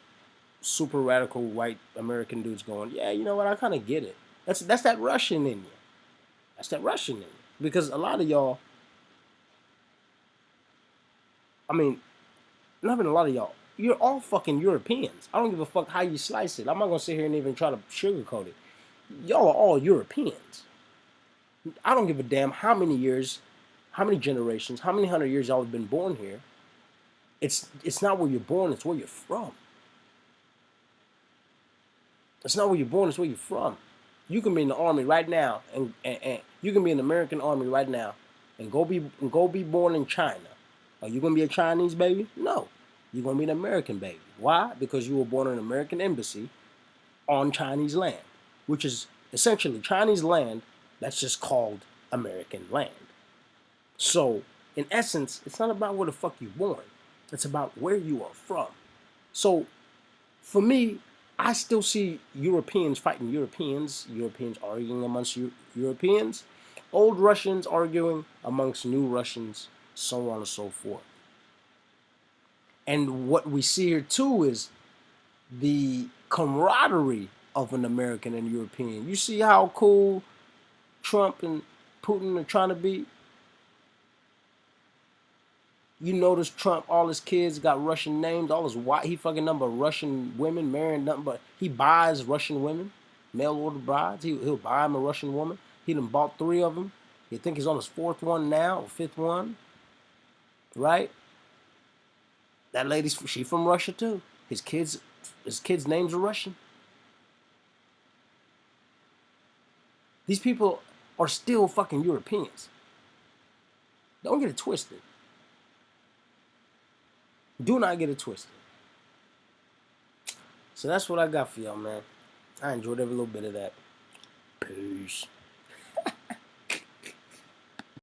super radical white American dudes going, yeah, you know what, I kind of get it. That's that Russian in you. That's that Russian in you. Because a lot of y'all, I mean, not even a lot of y'all, you're all fucking Europeans. I don't give a fuck how you slice it. I'm not going to sit here and even try to sugarcoat it. Y'all are all Europeans. I don't give a damn how many years, how many generations, how many 100 years y'all have been born here. It's not where you're born, it's where you're from. It's not where you're born, it's where you're from. You can be in the army right now, and you can be in the American army right now, and go be born in China. Are you gonna be a Chinese baby? No, you're gonna be an American baby. Why? Because you were born in an American embassy on Chinese land, which is essentially Chinese land that's just called American land. So, in essence, it's not about where the fuck you're born. It's about where you are from. So, for me, I still see Europeans fighting Europeans, Europeans arguing amongst Europeans, old Russians arguing amongst new Russians, so on and so forth. And what we see here too is the camaraderie of an American and European. You see how cool Trump and Putin are trying to be? You notice Trump, all his kids got Russian names, all his he fucking number Russian women, marrying nothing but, he buys Russian women, mail order brides, he'll buy him a Russian woman. He done bought 3 of them. You think he's on his 4th one now, or 5th one, right? That lady's, she from Russia too. His kids' names are Russian. These people are still fucking Europeans. Don't get it twisted. Do not get it twisted. So that's what I got for y'all, man. I enjoyed every little bit of that. Peace.